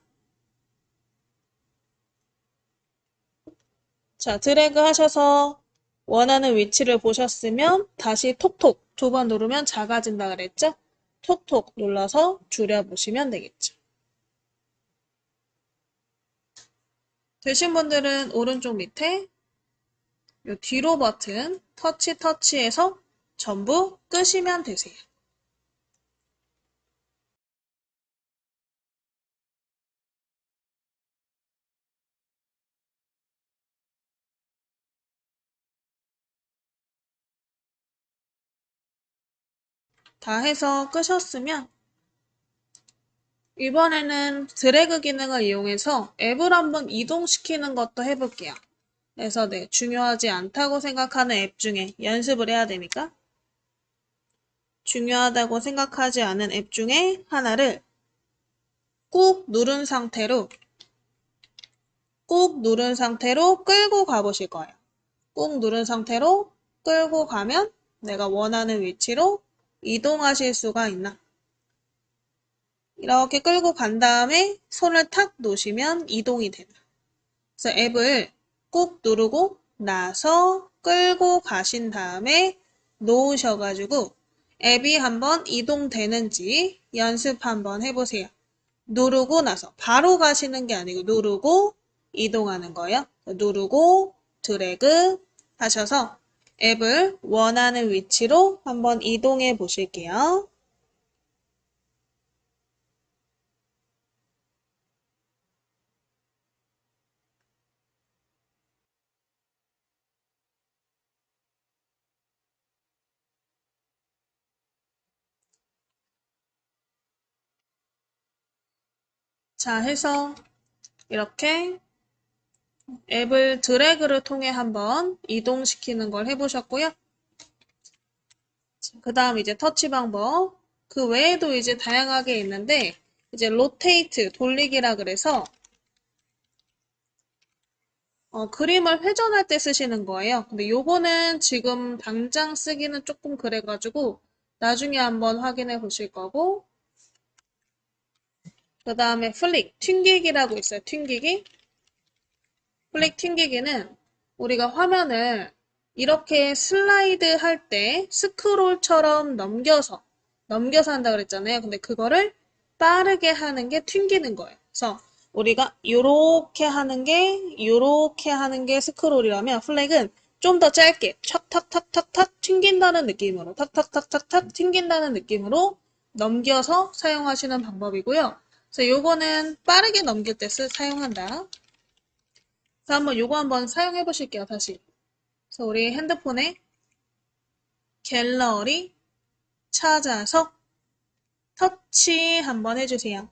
자, 드래그 하셔서 원하는 위치를 보셨으면 다시 톡톡 2번 누르면 작아진다 그랬죠? 톡톡 눌러서 줄여보시면 되겠죠. 되신 분들은 오른쪽 밑에 이 뒤로 버튼 터치해서 전부 끄시면 되세요. 다 해서 끄셨으면 이번에는 드래그 기능을 이용해서 앱을 한번 이동시키는 것도 해볼게요. 그래서 네, 중요하지 않다고 생각하는 앱 중에 연습을 해야 되니까 중요하다고 생각하지 않은 앱 중에 하나를 꾹 누른 상태로 끌고 가보실 거예요. 꾹 누른 상태로 끌고 가면 내가 원하는 위치로 이동하실 수가 있나? 이렇게 끌고 간 다음에 손을 탁 놓으시면 이동이 된다. 그래서 앱을 꾹 누르고 나서 끌고 가신 다음에 놓으셔가지고 앱이 한번 이동되는지 연습 한번 해보세요. 누르고 나서 바로 가시는 게 아니고 누르고 이동하는 거예요. 누르고 드래그 하셔서 앱을 원하는 위치로 한번 이동해 보실게요. 자, 해서 이렇게 앱을 드래그를 통해 한번 이동시키는 걸 해보셨고요. 그 다음 이제 터치 방법. 그 외에도 이제 다양하게 있는데, 이제 로테이트, 돌리기라 그래서, 그림을 회전할 때 쓰시는 거예요. 근데 요거는 지금 당장 쓰기는 조금 그래가지고, 나중에 한번 확인해 보실 거고, 그 다음에 플릭, 튕기기라고 있어요. 튕기기. 플릭 튕기기는 우리가 화면을 이렇게 슬라이드 할 때 스크롤처럼 넘겨서 한다 그랬잖아요. 근데 그거를 빠르게 하는 게 튕기는 거예요. 그래서 우리가 요렇게 하는 게 스크롤이라면 플렉은 좀 더 짧게 탁탁탁탁탁 튕긴다는 느낌으로 탁탁탁탁탁 튕긴다는 느낌으로 넘겨서 사용하시는 방법이고요. 그래서 요거는 빠르게 넘길 때 사용한다. 자, 한번 요거 한번 사용해 보실게요, 다시. 그래서 우리 핸드폰에 갤러리 찾아서 터치 한번 해주세요.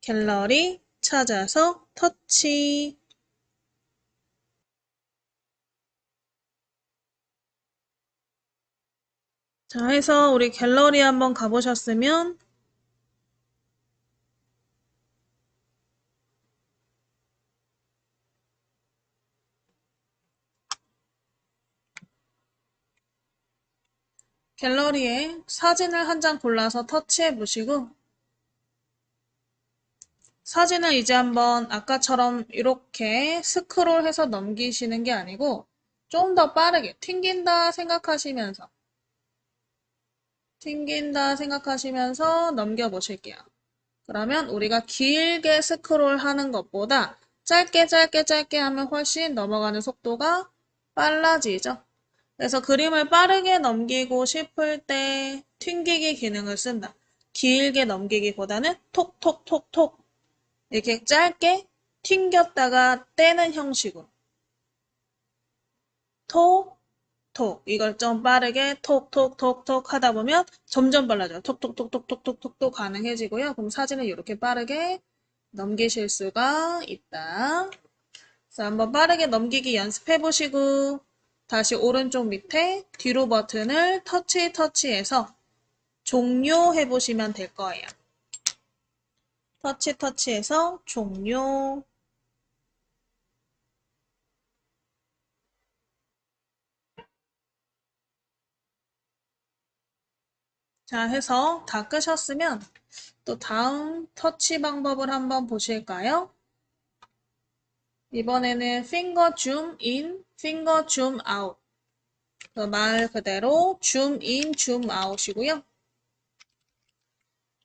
갤러리 찾아서 터치. 자, 해서 우리 갤러리 한번 가보셨으면 갤러리에 사진을 한 장 골라서 터치해 보시고 사진을 이제 한번 아까처럼 이렇게 스크롤해서 넘기시는 게 아니고 좀 더 빠르게 튕긴다 생각하시면서 튕긴다 생각하시면서 넘겨보실게요. 그러면 우리가 길게 스크롤 하는 것보다 짧게 짧게 짧게 하면 훨씬 넘어가는 속도가 빨라지죠. 그래서 그림을 빠르게 넘기고 싶을 때 튕기기 기능을 쓴다. 길게 넘기기보다는 톡톡톡톡 이렇게 짧게 튕겼다가 떼는 형식으로 톡, 톡 이걸 좀 빠르게 톡톡톡톡 하다 보면 점점 빨라져요. 톡톡톡톡톡톡톡 가능해지고요. 그럼 사진을 이렇게 빠르게 넘기실 수가 있다. 그래서 한번 빠르게 넘기기 연습해 보시고 다시 오른쪽 밑에 뒤로 버튼을 터치해서 종료해 보시면 될 거예요. 터치해서 종료. 자, 해서 다 끄셨으면 또 다음 터치 방법을 한번 보실까요? 이번에는 핑거 줌 인, 핑거 줌 아웃. 말 그대로 줌 인, 줌 아웃이고요.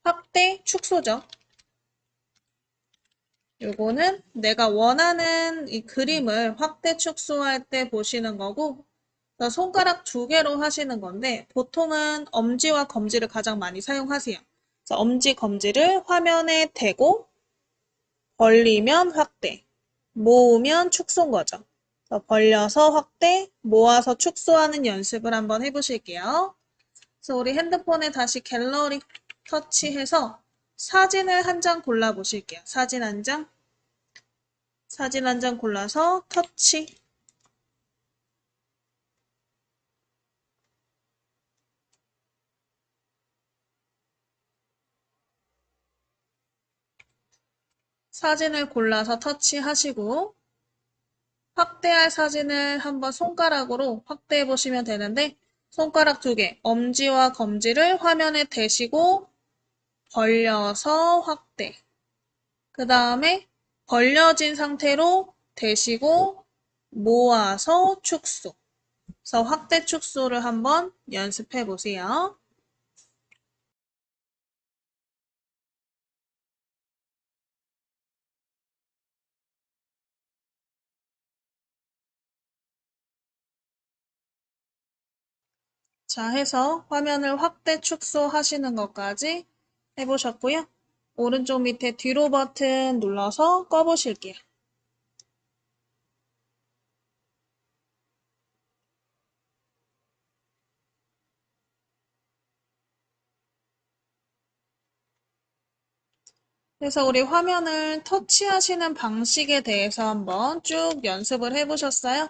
확대, 축소죠. 요거는 내가 원하는 이 그림을 확대, 축소할 때 보시는 거고 손가락 2개로 하시는 건데 보통은 엄지와 검지를 가장 많이 사용하세요. 그래서 엄지, 검지를 화면에 대고 벌리면 확대, 모으면 축소인 거죠. 그래서 벌려서 확대, 모아서 축소하는 연습을 한번 해보실게요. 그래서 우리 핸드폰에 다시 갤러리 터치해서 사진을 한 장 골라보실게요. 사진 한 장. 사진 한 장 골라서 터치. 사진을 골라서 터치하시고 확대할 사진을 한번 손가락으로 확대해 보시면 되는데 손가락 2개, 엄지와 검지를 화면에 대시고 벌려서 확대. 그 다음에 벌려진 상태로 대시고 모아서 축소. 그래서 확대 축소를 한번 연습해 보세요. 자, 해서 화면을 확대 축소하시는 것까지 해보셨고요. 오른쪽 밑에 뒤로 버튼 눌러서 꺼보실게요. 그래서 우리 화면을 터치하시는 방식에 대해서 한번 쭉 연습을 해보셨어요?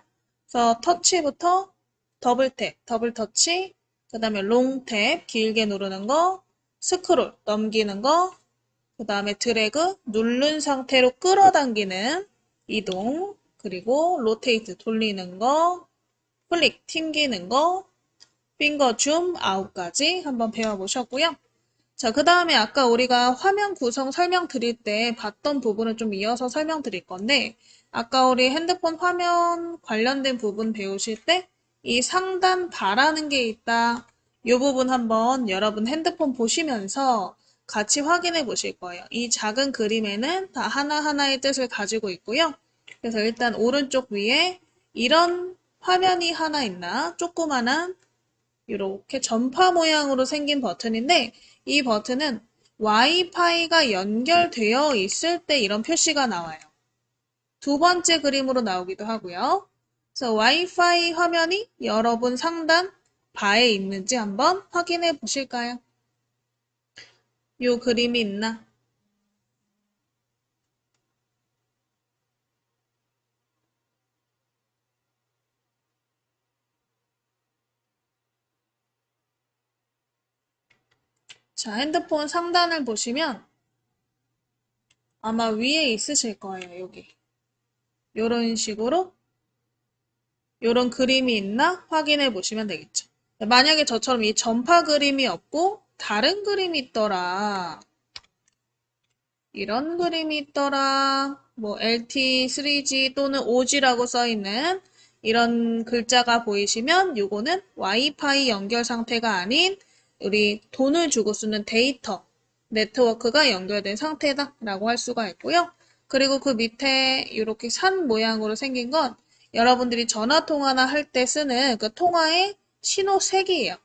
그래서 터치부터 더블탭, 더블 터치, 그 다음에 롱탭, 길게 누르는 거, 스크롤, 넘기는 거, 그 다음에 드래그, 누른 상태로 끌어당기는 이동, 그리고 로테이트, 돌리는 거, 클릭, 튕기는 거, 핑거 줌, 아웃까지 한번 배워보셨고요. 자, 그 다음에 아까 우리가 화면 구성 설명드릴 때 봤던 부분을 좀 이어서 설명드릴 건데, 아까 우리 핸드폰 화면 관련된 부분 배우실 때 이 상단 바라는 게 있다. 이 부분 한번 여러분 핸드폰 보시면서 같이 확인해 보실 거예요. 이 작은 그림에는 다 하나하나의 뜻을 가지고 있고요. 그래서 일단 오른쪽 위에 이런 화면이 하나 있나? 조그만한 이렇게 전파 모양으로 생긴 버튼인데 이 버튼은 와이파이가 연결되어 있을 때 이런 표시가 나와요. 2번째 그림으로 나오기도 하고요. 그래서 와이파이 화면이 여러분 상단 바에 있는지 한번 확인해 보실까요? 이 그림이 있나? 자, 핸드폰 상단을 보시면 아마 위에 있으실 거예요, 여기. 이런 식으로 이런 그림이 있나 확인해 보시면 되겠죠. 만약에 저처럼 이 전파 그림이 없고 다른 그림이 있더라. 이런 그림이 있더라. 뭐 LT, 3G 또는 5G라고 써있는 이런 글자가 보이시면 요거는 와이파이 연결 상태가 아닌 우리 돈을 주고 쓰는 데이터, 네트워크가 연결된 상태다라고 할 수가 있고요. 그리고 그 밑에 이렇게 산 모양으로 생긴 건 여러분들이 전화 통화나 할 때 쓰는 그 통화의 신호색이에요.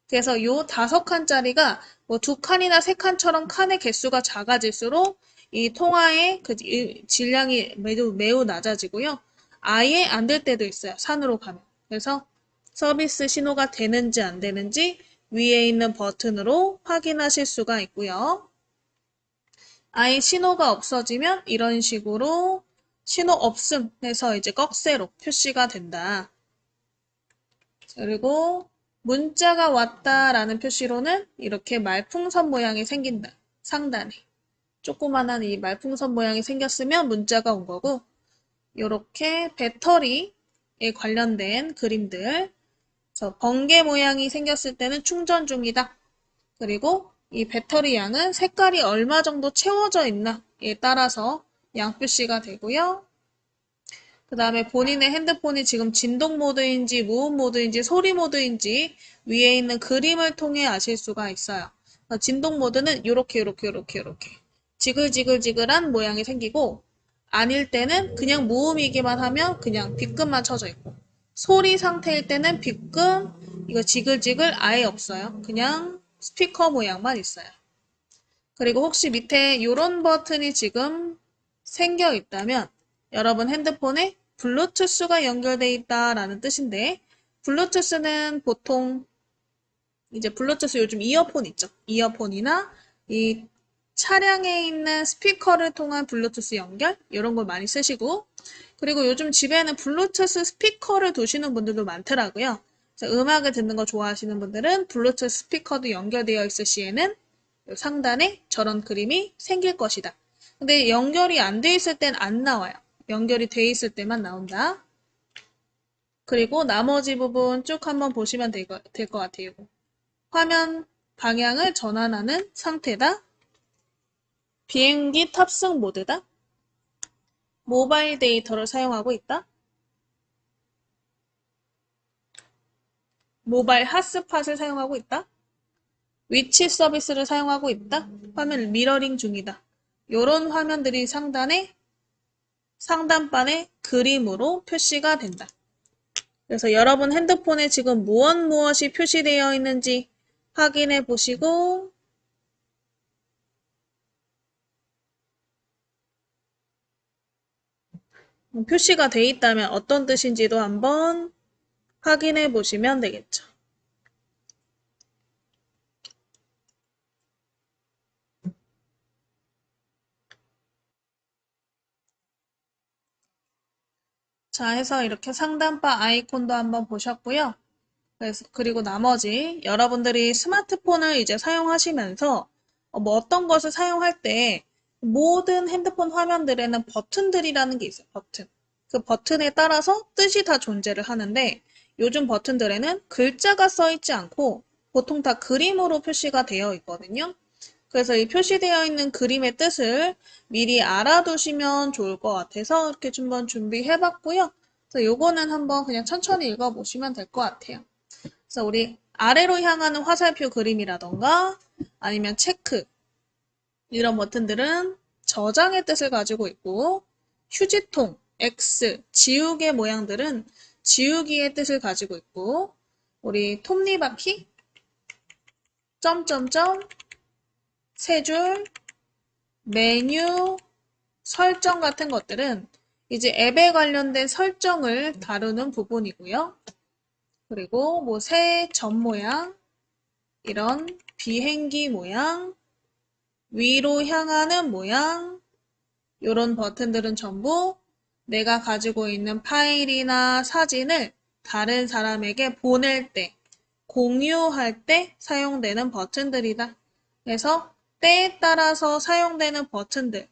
그래서 요 5칸짜리가 뭐 2칸이나 3칸처럼 칸의 개수가 작아질수록 이 통화의 그 질량이 매우 낮아지고요. 아예 안 될 때도 있어요. 산으로 가면. 그래서 서비스 신호가 되는지 안 되는지 위에 있는 버튼으로 확인하실 수가 있고요. 아예 신호가 없어지면 이런 식으로 신호 없음 해서 이제 꺽쇠로 표시가 된다. 그리고 문자가 왔다라는 표시로는 이렇게 말풍선 모양이 생긴다. 상단에. 조그만한 이 말풍선 모양이 생겼으면 문자가 온 거고, 이렇게 배터리에 관련된 그림들, 그래서 번개 모양이 생겼을 때는 충전 중이다. 그리고 이 배터리 양은 색깔이 얼마 정도 채워져 있나에 따라서 양표시가 되고요. 그 다음에 본인의 핸드폰이 지금 진동 모드인지 무음 모드인지 소리 모드인지 위에 있는 그림을 통해 아실 수가 있어요. 진동 모드는 요렇게 지글지글지글한 모양이 생기고 아닐 때는 그냥 무음이기만 하면 그냥 빗금만 쳐져 있고 소리 상태일 때는 빗금 이거 지글지글 아예 없어요. 그냥 스피커 모양만 있어요. 그리고 혹시 밑에 이런 버튼이 지금 생겨 있다면 여러분 핸드폰에 블루투스가 연결되어 있다라는 뜻인데 블루투스는 보통 이제 블루투스 요즘 이어폰 있죠. 이어폰이나 이 차량에 있는 스피커를 통한 블루투스 연결 이런 걸 많이 쓰시고 그리고 요즘 집에는 블루투스 스피커를 두시는 분들도 많더라고요. 그래서 음악을 듣는 거 좋아하시는 분들은 블루투스 스피커도 연결되어 있을 시에는 상단에 저런 그림이 생길 것이다. 근데 연결이 안 돼 있을 땐 안 나와요. 연결이 돼 있을 때만 나온다. 그리고 나머지 부분 쭉 한번 보시면 될 것 같아요. 화면 방향을 전환하는 상태다. 비행기 탑승 모드다. 모바일 데이터를 사용하고 있다. 모바일 핫스팟을 사용하고 있다. 위치 서비스를 사용하고 있다. 화면 미러링 중이다. 이런 화면들이 상단판에 그림으로 표시가 된다. 그래서 여러분 핸드폰에 지금 무엇이 표시되어 있는지 확인해 보시고 표시가 돼 있다면 어떤 뜻인지도 한번 확인해 보시면 되겠죠. 자, 해서 이렇게 상단바 아이콘도 한번 보셨고요. 그리고 나머지 여러분들이 스마트폰을 이제 사용하시면서 뭐 어떤 것을 사용할 때 모든 핸드폰 화면들에는 버튼들이라는 게 있어요. 버튼. 그 버튼에 따라서 뜻이 다 존재를 하는데 요즘 버튼들에는 글자가 써 있지 않고 보통 다 그림으로 표시가 되어 있거든요. 그래서 이 표시되어 있는 그림의 뜻을 미리 알아두시면 좋을 것 같아서 이렇게 한번 준비해 봤고요. 그래서 요거는 한번 그냥 천천히 읽어보시면 될 것 같아요. 그래서 우리 아래로 향하는 화살표 그림이라던가 아니면 체크 이런 버튼들은 저장의 뜻을 가지고 있고 휴지통, X, 지우개 모양들은 지우기의 뜻을 가지고 있고 우리 톱니바퀴, 점점점, 세 줄, 메뉴, 설정 같은 것들은 이제 앱에 관련된 설정을 다루는 부분이고요. 그리고 뭐 새 점 모양, 이런 비행기 모양, 위로 향하는 모양, 이런 버튼들은 전부 내가 가지고 있는 파일이나 사진을 다른 사람에게 보낼 때, 공유할 때 사용되는 버튼들이다. 그래서 때에 따라서 사용되는 버튼들,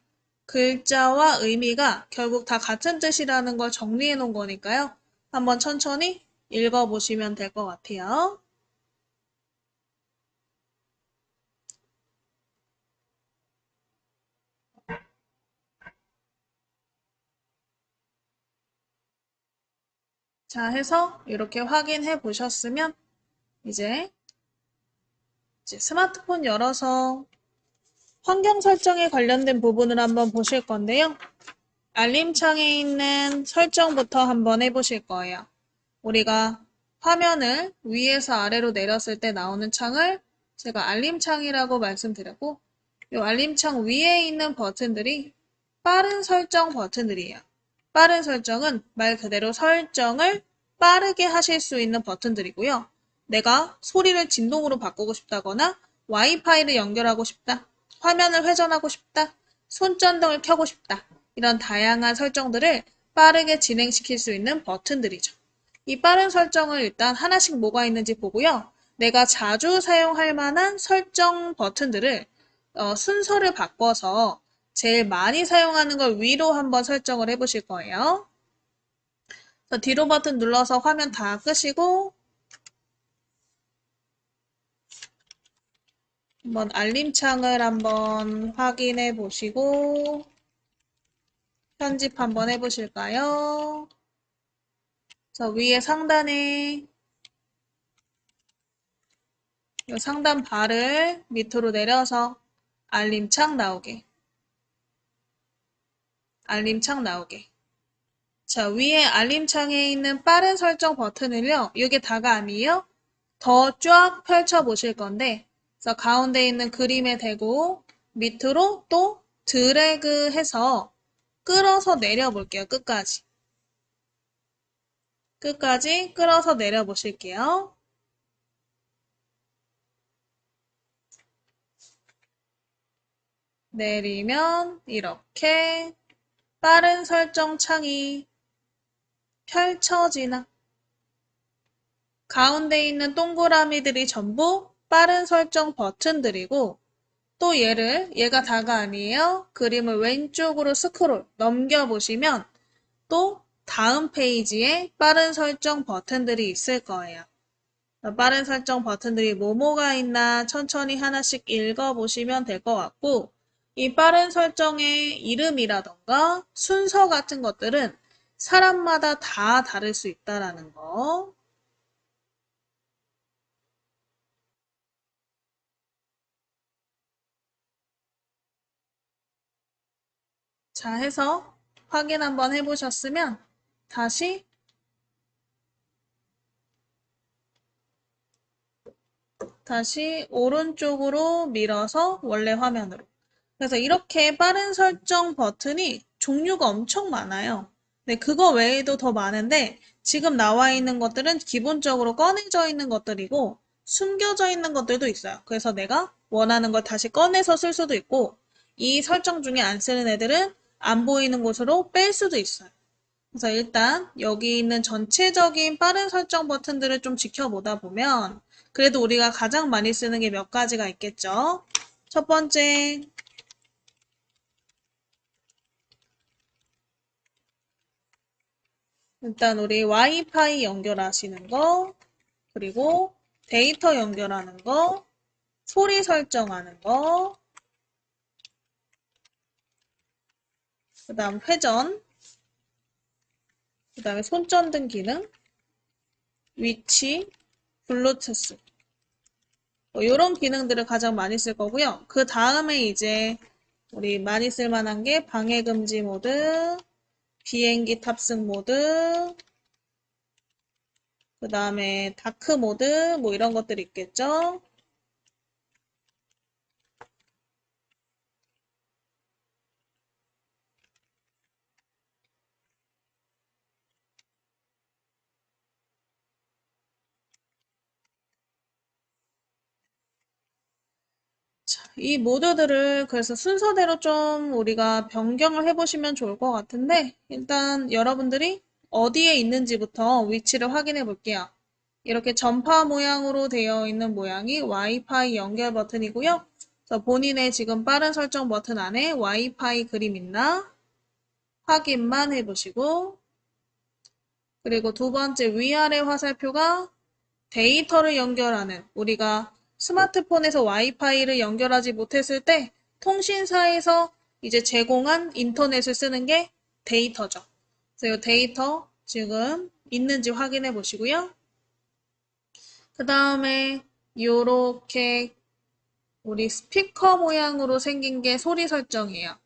글자와 의미가 결국 다 같은 뜻이라는 걸 정리해 놓은 거니까요. 한번 천천히 읽어보시면 될 것 같아요. 자, 해서 이렇게 확인해 보셨으면 이제 이제 스마트폰 열어서 환경 설정에 관련된 부분을 한번 보실 건데요. 알림창에 있는 설정부터 한번 해보실 거예요. 우리가 화면을 위에서 아래로 내렸을 때 나오는 창을 제가 알림창이라고 말씀드렸고, 이 알림창 위에 있는 버튼들이 빠른 설정 버튼들이에요. 빠른 설정은 말 그대로 설정을 빠르게 하실 수 있는 버튼들이고요. 내가 소리를 진동으로 바꾸고 싶다거나 와이파이를 연결하고 싶다, 화면을 회전하고 싶다, 손전등을 켜고 싶다, 이런 다양한 설정들을 빠르게 진행시킬 수 있는 버튼들이죠. 이 빠른 설정을 일단 하나씩 뭐가 있는지 보고요. 내가 자주 사용할 만한 설정 버튼들을 순서를 바꿔서 제일 많이 사용하는 걸 위로 한번 설정을 해보실 거예요. 뒤로 버튼 눌러서 화면 다 끄시고 한번 알림창을 한번 확인해 보시고 편집 한번 해보실까요? 위에 상단에 이 상단 바를 밑으로 내려서 알림창 나오게. 알림창 나오게. 자, 위에 알림창에 있는 빠른 설정 버튼을요. 이게 다가 아니에요. 더 쫙 펼쳐 보실 건데 그래서 가운데 있는 그림에 대고 밑으로 또 드래그 해서 끌어서 내려 볼게요. 끝까지. 끝까지 끌어서 내려 보실게요. 내리면 이렇게 빠른 설정 창이 펼쳐지나. 가운데 있는 동그라미들이 전부 빠른 설정 버튼들이고 또 얘가 다가 아니에요. 그림을 왼쪽으로 스크롤 넘겨보시면 또 다음 페이지에 빠른 설정 버튼들이 있을 거예요. 빠른 설정 버튼들이 뭐뭐가 있나 천천히 하나씩 읽어보시면 될 것 같고 이 빠른 설정의 이름이라던가 순서 같은 것들은 사람마다 다 다를 수 있다라는 거. 자, 해서 확인 한번 해보셨으면 다시 오른쪽으로 밀어서 원래 화면으로. 그래서 이렇게 빠른 설정 버튼이 종류가 엄청 많아요. 네, 그거 외에도 더 많은데 지금 나와 있는 것들은 기본적으로 꺼내져 있는 것들이고 숨겨져 있는 것들도 있어요. 그래서 내가 원하는 걸 다시 꺼내서 쓸 수도 있고 이 설정 중에 안 쓰는 애들은 안 보이는 곳으로 뺄 수도 있어요. 그래서 일단 여기 있는 전체적인 빠른 설정 버튼들을 좀 지켜보다 보면 그래도 우리가 가장 많이 쓰는 게 몇 가지가 있겠죠. 첫 번째, 일단 우리 와이파이 연결하시는 거, 그리고 데이터 연결하는 거, 소리 설정하는 거, 그 다음 회전, 그 다음에 손전등 기능, 위치, 블루투스 이런 기능들을 가장 많이 쓸 거고요. 그 다음에 이제 우리 많이 쓸 만한 게 방해 금지 모드, 비행기 탑승 모드, 그 다음에 다크 모드 뭐 이런 것들이 있겠죠. 자, 이 모드들을 그래서 순서대로 좀 우리가 변경을 해보시면 좋을 것 같은데 일단 여러분들이 어디에 있는지부터 위치를 확인해 볼게요. 이렇게 전파 모양으로 되어 있는 모양이 와이파이 연결 버튼이고요. 그래서 본인의 지금 빠른 설정 버튼 안에 와이파이 그림 있나 확인만 해보시고 그리고 두 번째 위아래 화살표가 데이터를 연결하는 우리가 스마트폰에서 와이파이를 연결하지 못했을 때 통신사에서 이제 제공한 인터넷을 쓰는 게 데이터죠. 그래서 이 데이터 지금 있는지 확인해 보시고요. 그 다음에 요렇게 우리 스피커 모양으로 생긴 게 소리 설정이에요.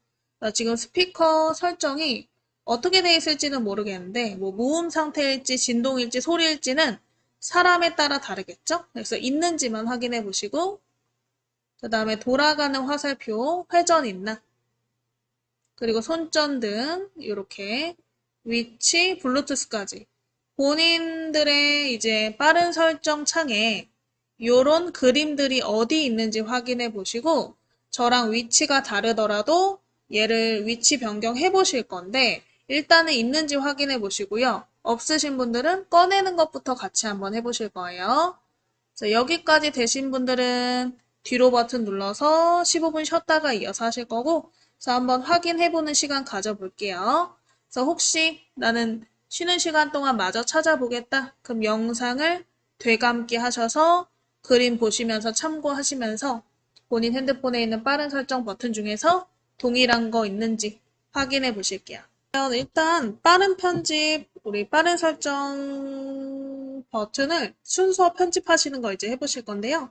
나 지금 스피커 설정이 어떻게 돼 있을지는 모르겠는데, 뭐 무음 상태일지 진동일지 소리일지는 사람에 따라 다르겠죠? 그래서 있는지만 확인해 보시고, 그 다음에 돌아가는 화살표, 회전 있나? 그리고 손전등, 이렇게 위치, 블루투스까지. 본인들의 이제 빠른 설정 창에 요런 그림들이 어디 있는지 확인해 보시고 저랑 위치가 다르더라도 얘를 위치 변경해 보실 건데 일단은 있는지 확인해 보시고요. 없으신 분들은 꺼내는 것부터 같이 한번 해 보실 거예요. 자, 여기까지 되신 분들은 뒤로 버튼 눌러서 15분 쉬었다가 이어서 하실 거고 그래서 한번 확인해 보는 시간 가져볼게요. 그래서 혹시 나는 쉬는 시간 동안 마저 찾아보겠다. 그럼 영상을 되감기 하셔서 그림 보시면서 참고하시면서 본인 핸드폰에 있는 빠른 설정 버튼 중에서 동일한 거 있는지 확인해 보실게요. 일단 빠른 편집, 우리 빠른 설정 버튼을 순서 편집하시는 거 이제 해보실 건데요.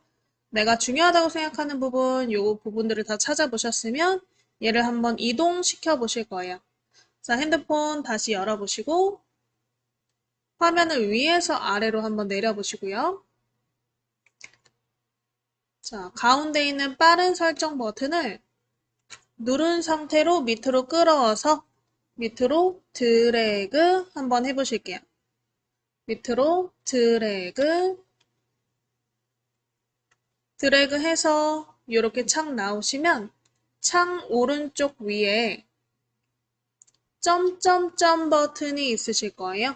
내가 중요하다고 생각하는 부분, 요 부분들을 다 찾아보셨으면 얘를 한번 이동시켜 보실 거예요. 자, 핸드폰 다시 열어보시고 화면을 위에서 아래로 한번 내려보시고요. 자, 가운데 있는 빠른 설정 버튼을 누른 상태로 밑으로 끌어와서 밑으로 드래그 한번 해보실게요. 밑으로 드래그 해서 이렇게 창 나오시면 창 오른쪽 위에 점점점 버튼이 있으실 거예요.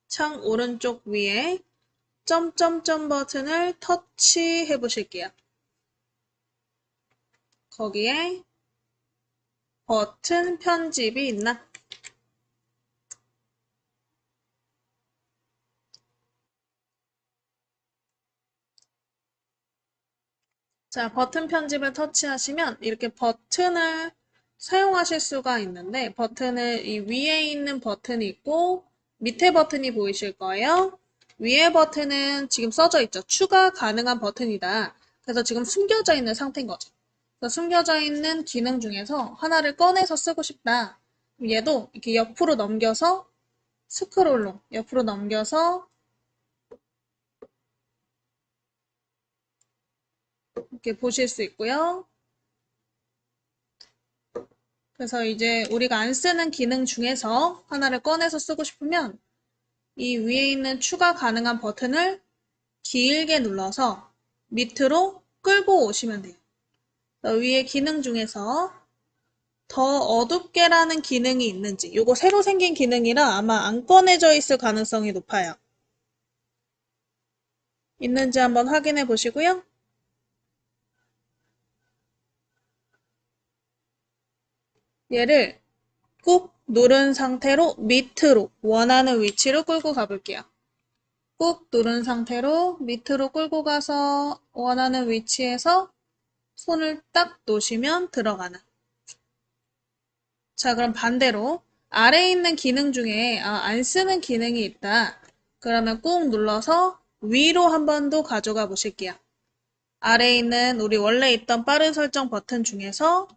창 오른쪽 위에 점점점 버튼을 터치해 보실게요. 거기에 버튼 편집이 있나? 자, 버튼 편집을 터치하시면 이렇게 버튼을 사용하실 수가 있는데 버튼을 이 위에 있는 버튼이 있고 밑에 버튼이 보이실 거예요. 위에 버튼은 지금 써져 있죠. 추가 가능한 버튼이다. 그래서 지금 숨겨져 있는 상태인 거죠. 그래서 숨겨져 있는 기능 중에서 하나를 꺼내서 쓰고 싶다. 얘도 이렇게 옆으로 넘겨서 스크롤로 옆으로 넘겨서 이렇게 보실 수 있고요. 그래서 이제 우리가 안 쓰는 기능 중에서 하나를 꺼내서 쓰고 싶으면 이 위에 있는 추가 가능한 버튼을 길게 눌러서 밑으로 끌고 오시면 돼요. 위에 기능 중에서 더 어둡게라는 기능이 있는지 요거 새로 생긴 기능이라 아마 안 꺼내져 있을 가능성이 높아요. 있는지 한번 확인해 보시고요. 얘를 꾹 누른 상태로 밑으로 원하는 위치로 끌고 가볼게요. 꾹 누른 상태로 밑으로 끌고 가서 원하는 위치에서 손을 딱 놓으시면 들어가는. 자, 그럼 반대로 아래에 있는 기능 중에 안 쓰는 기능이 있다. 그러면 꾹 눌러서 위로 한 번 더 가져가 보실게요. 아래에 있는 우리 원래 있던 빠른 설정 버튼 중에서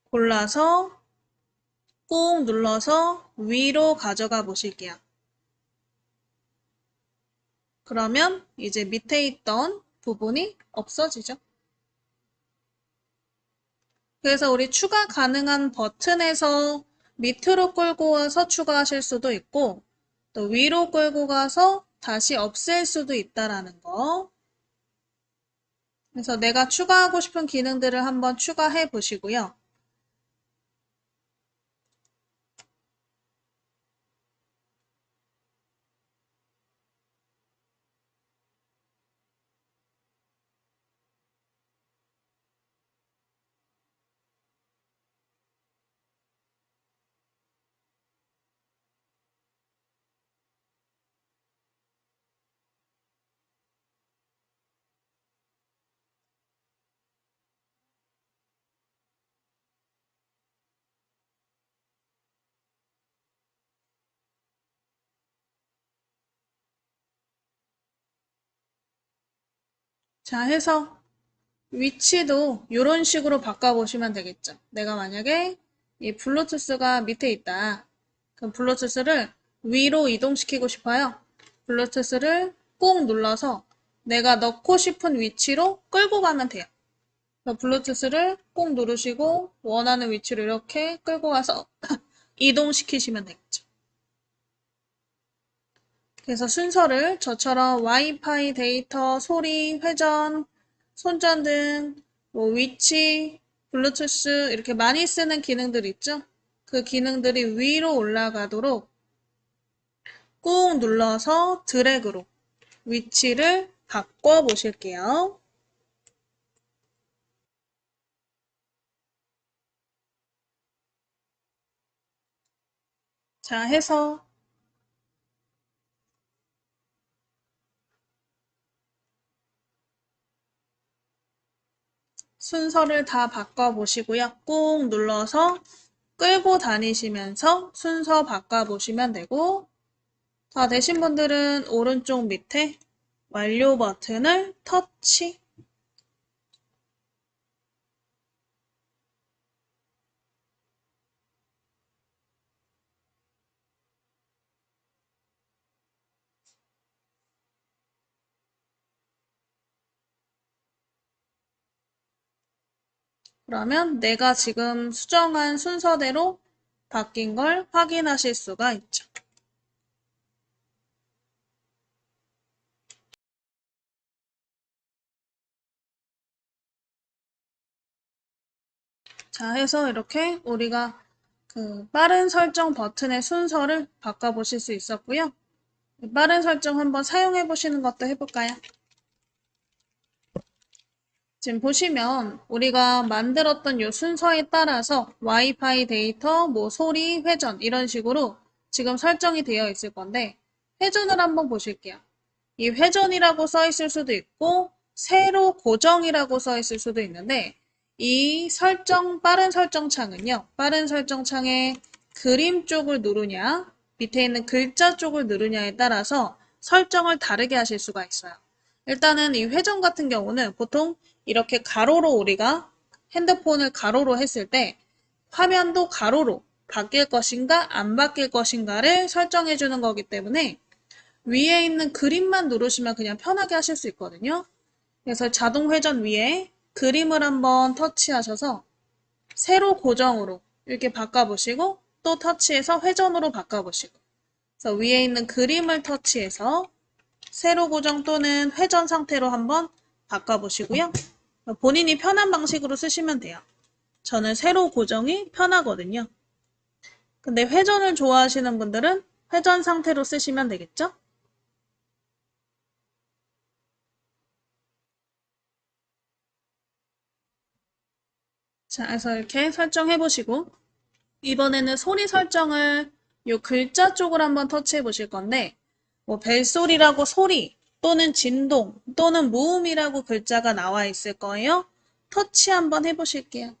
골라서 꾹 눌러서 위로 가져가 보실게요. 그러면 이제 밑에 있던 부분이 없어지죠. 그래서 우리 추가 가능한 버튼에서 밑으로 끌고 와서 추가하실 수도 있고 또 위로 끌고 가서 다시 없앨 수도 있다라는 거. 그래서 내가 추가하고 싶은 기능들을 한번 추가해 보시고요. 자, 해서 위치도 이런 식으로 바꿔보시면 되겠죠. 내가 만약에 이 블루투스가 밑에 있다. 그럼 블루투스를 위로 이동시키고 싶어요. 블루투스를 꾹 눌러서 내가 넣고 싶은 위치로 끌고 가면 돼요. 블루투스를 꾹 누르시고 원하는 위치로 이렇게 끌고 가서 이동시키시면 되겠죠. 그래서 순서를 저처럼 와이파이, 데이터, 소리, 회전, 손전등, 뭐 위치, 블루투스 이렇게 많이 쓰는 기능들 있죠? 그 기능들이 위로 올라가도록 꾹 눌러서 드래그로 위치를 바꿔 보실게요. 자, 해서 순서를 다 바꿔보시고요. 꾹 눌러서 끌고 다니시면서 순서 바꿔보시면 되고, 다 되신 분들은 오른쪽 밑에 완료 버튼을 터치. 그러면 내가 지금 수정한 순서대로 바뀐 걸 확인하실 수가 있죠. 자, 해서 이렇게 우리가 그 빠른 설정 버튼의 순서를 바꿔보실 수 있었고요. 빠른 설정 한번 사용해 보시는 것도 해볼까요? 지금 보시면 우리가 만들었던 이 순서에 따라서 와이파이 데이터, 뭐 소리, 회전 이런 식으로 지금 설정이 되어 있을 건데 회전을 한번 보실게요. 이 회전이라고 써 있을 수도 있고 세로 고정이라고 써 있을 수도 있는데 이 설정, 빠른 설정 창은요. 빠른 설정 창에 그림 쪽을 누르냐 밑에 있는 글자 쪽을 누르냐에 따라서 설정을 다르게 하실 수가 있어요. 일단은 이 회전 같은 경우는 보통 이렇게 가로로 우리가 핸드폰을 가로로 했을 때 화면도 가로로 바뀔 것인가 안 바뀔 것인가를 설정해 주는 거기 때문에 위에 있는 그림만 누르시면 그냥 편하게 하실 수 있거든요. 그래서 자동 회전 위에 그림을 한번 터치하셔서 세로 고정으로 이렇게 바꿔보시고 또 터치해서 회전으로 바꿔보시고 그래서 위에 있는 그림을 터치해서 세로 고정 또는 회전 상태로 한번 바꿔보시고요. 본인이 편한 방식으로 쓰시면 돼요. 저는 세로 고정이 편하거든요. 근데 회전을 좋아하시는 분들은 회전 상태로 쓰시면 되겠죠? 자, 그래서 이렇게 설정해 보시고 이번에는 소리 설정을 요 글자 쪽을 한번 터치해 보실 건데 뭐 벨소리라고 소리 또는 진동 또는 무음이라고 글자가 나와 있을 거예요. 터치 한번 해보실게요.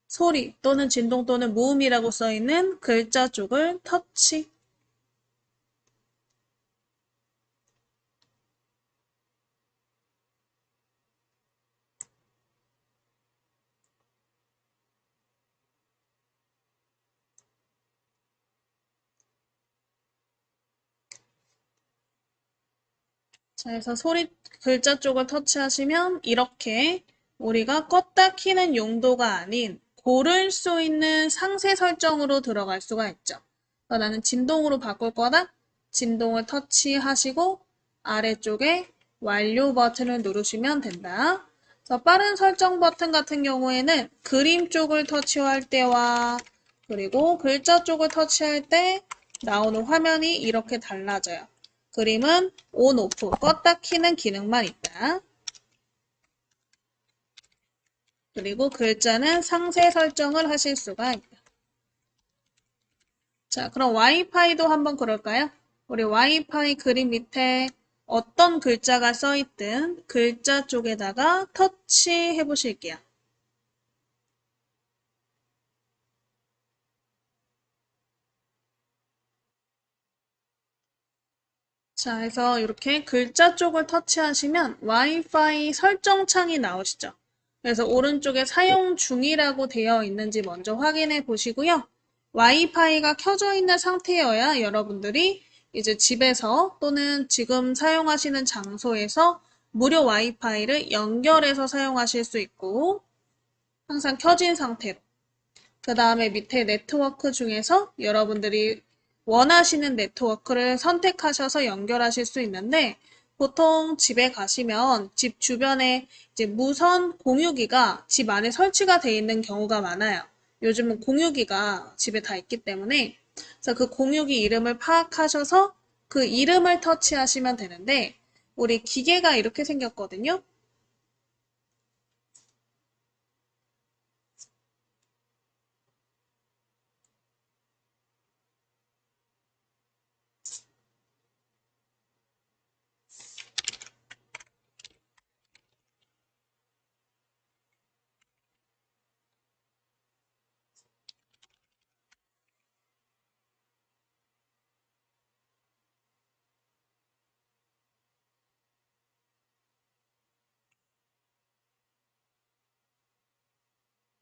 소리 또는 진동 또는 무음이라고 써있는 글자 쪽을 터치. 자, 그래서 소리 글자 쪽을 터치하시면 이렇게 우리가 껐다 키는 용도가 아닌 고를 수 있는 상세 설정으로 들어갈 수가 있죠. 나는 진동으로 바꿀 거다. 진동을 터치하시고 아래쪽에 완료 버튼을 누르시면 된다. 그래서 빠른 설정 버튼 같은 경우에는 그림 쪽을 터치할 때와 그리고 글자 쪽을 터치할 때 나오는 화면이 이렇게 달라져요. 그림은 온, 오프, 껐다 키는 기능만 있다. 그리고 글자는 상세 설정을 하실 수가 있다. 자, 그럼 와이파이도 한번 그럴까요? 우리 와이파이 그림 밑에 어떤 글자가 써있든 글자 쪽에다가 터치해 보실게요. 자, 해서 이렇게 글자 쪽을 터치하시면 와이파이 설정 창이 나오시죠. 그래서 오른쪽에 사용 중이라고 되어 있는지 먼저 확인해 보시고요. 와이파이가 켜져 있는 상태여야 여러분들이 이제 집에서 또는 지금 사용하시는 장소에서 무료 와이파이를 연결해서 사용하실 수 있고 항상 켜진 상태로. 그 다음에 밑에 네트워크 중에서 여러분들이 원하시는 네트워크를 선택하셔서 연결하실 수 있는데 보통 집에 가시면 집 주변에 이제 무선 공유기가 집 안에 설치가 되어 있는 경우가 많아요. 요즘은 공유기가 집에 다 있기 때문에 그래서 그 공유기 이름을 파악하셔서 그 이름을 터치하시면 되는데 우리 기계가 이렇게 생겼거든요.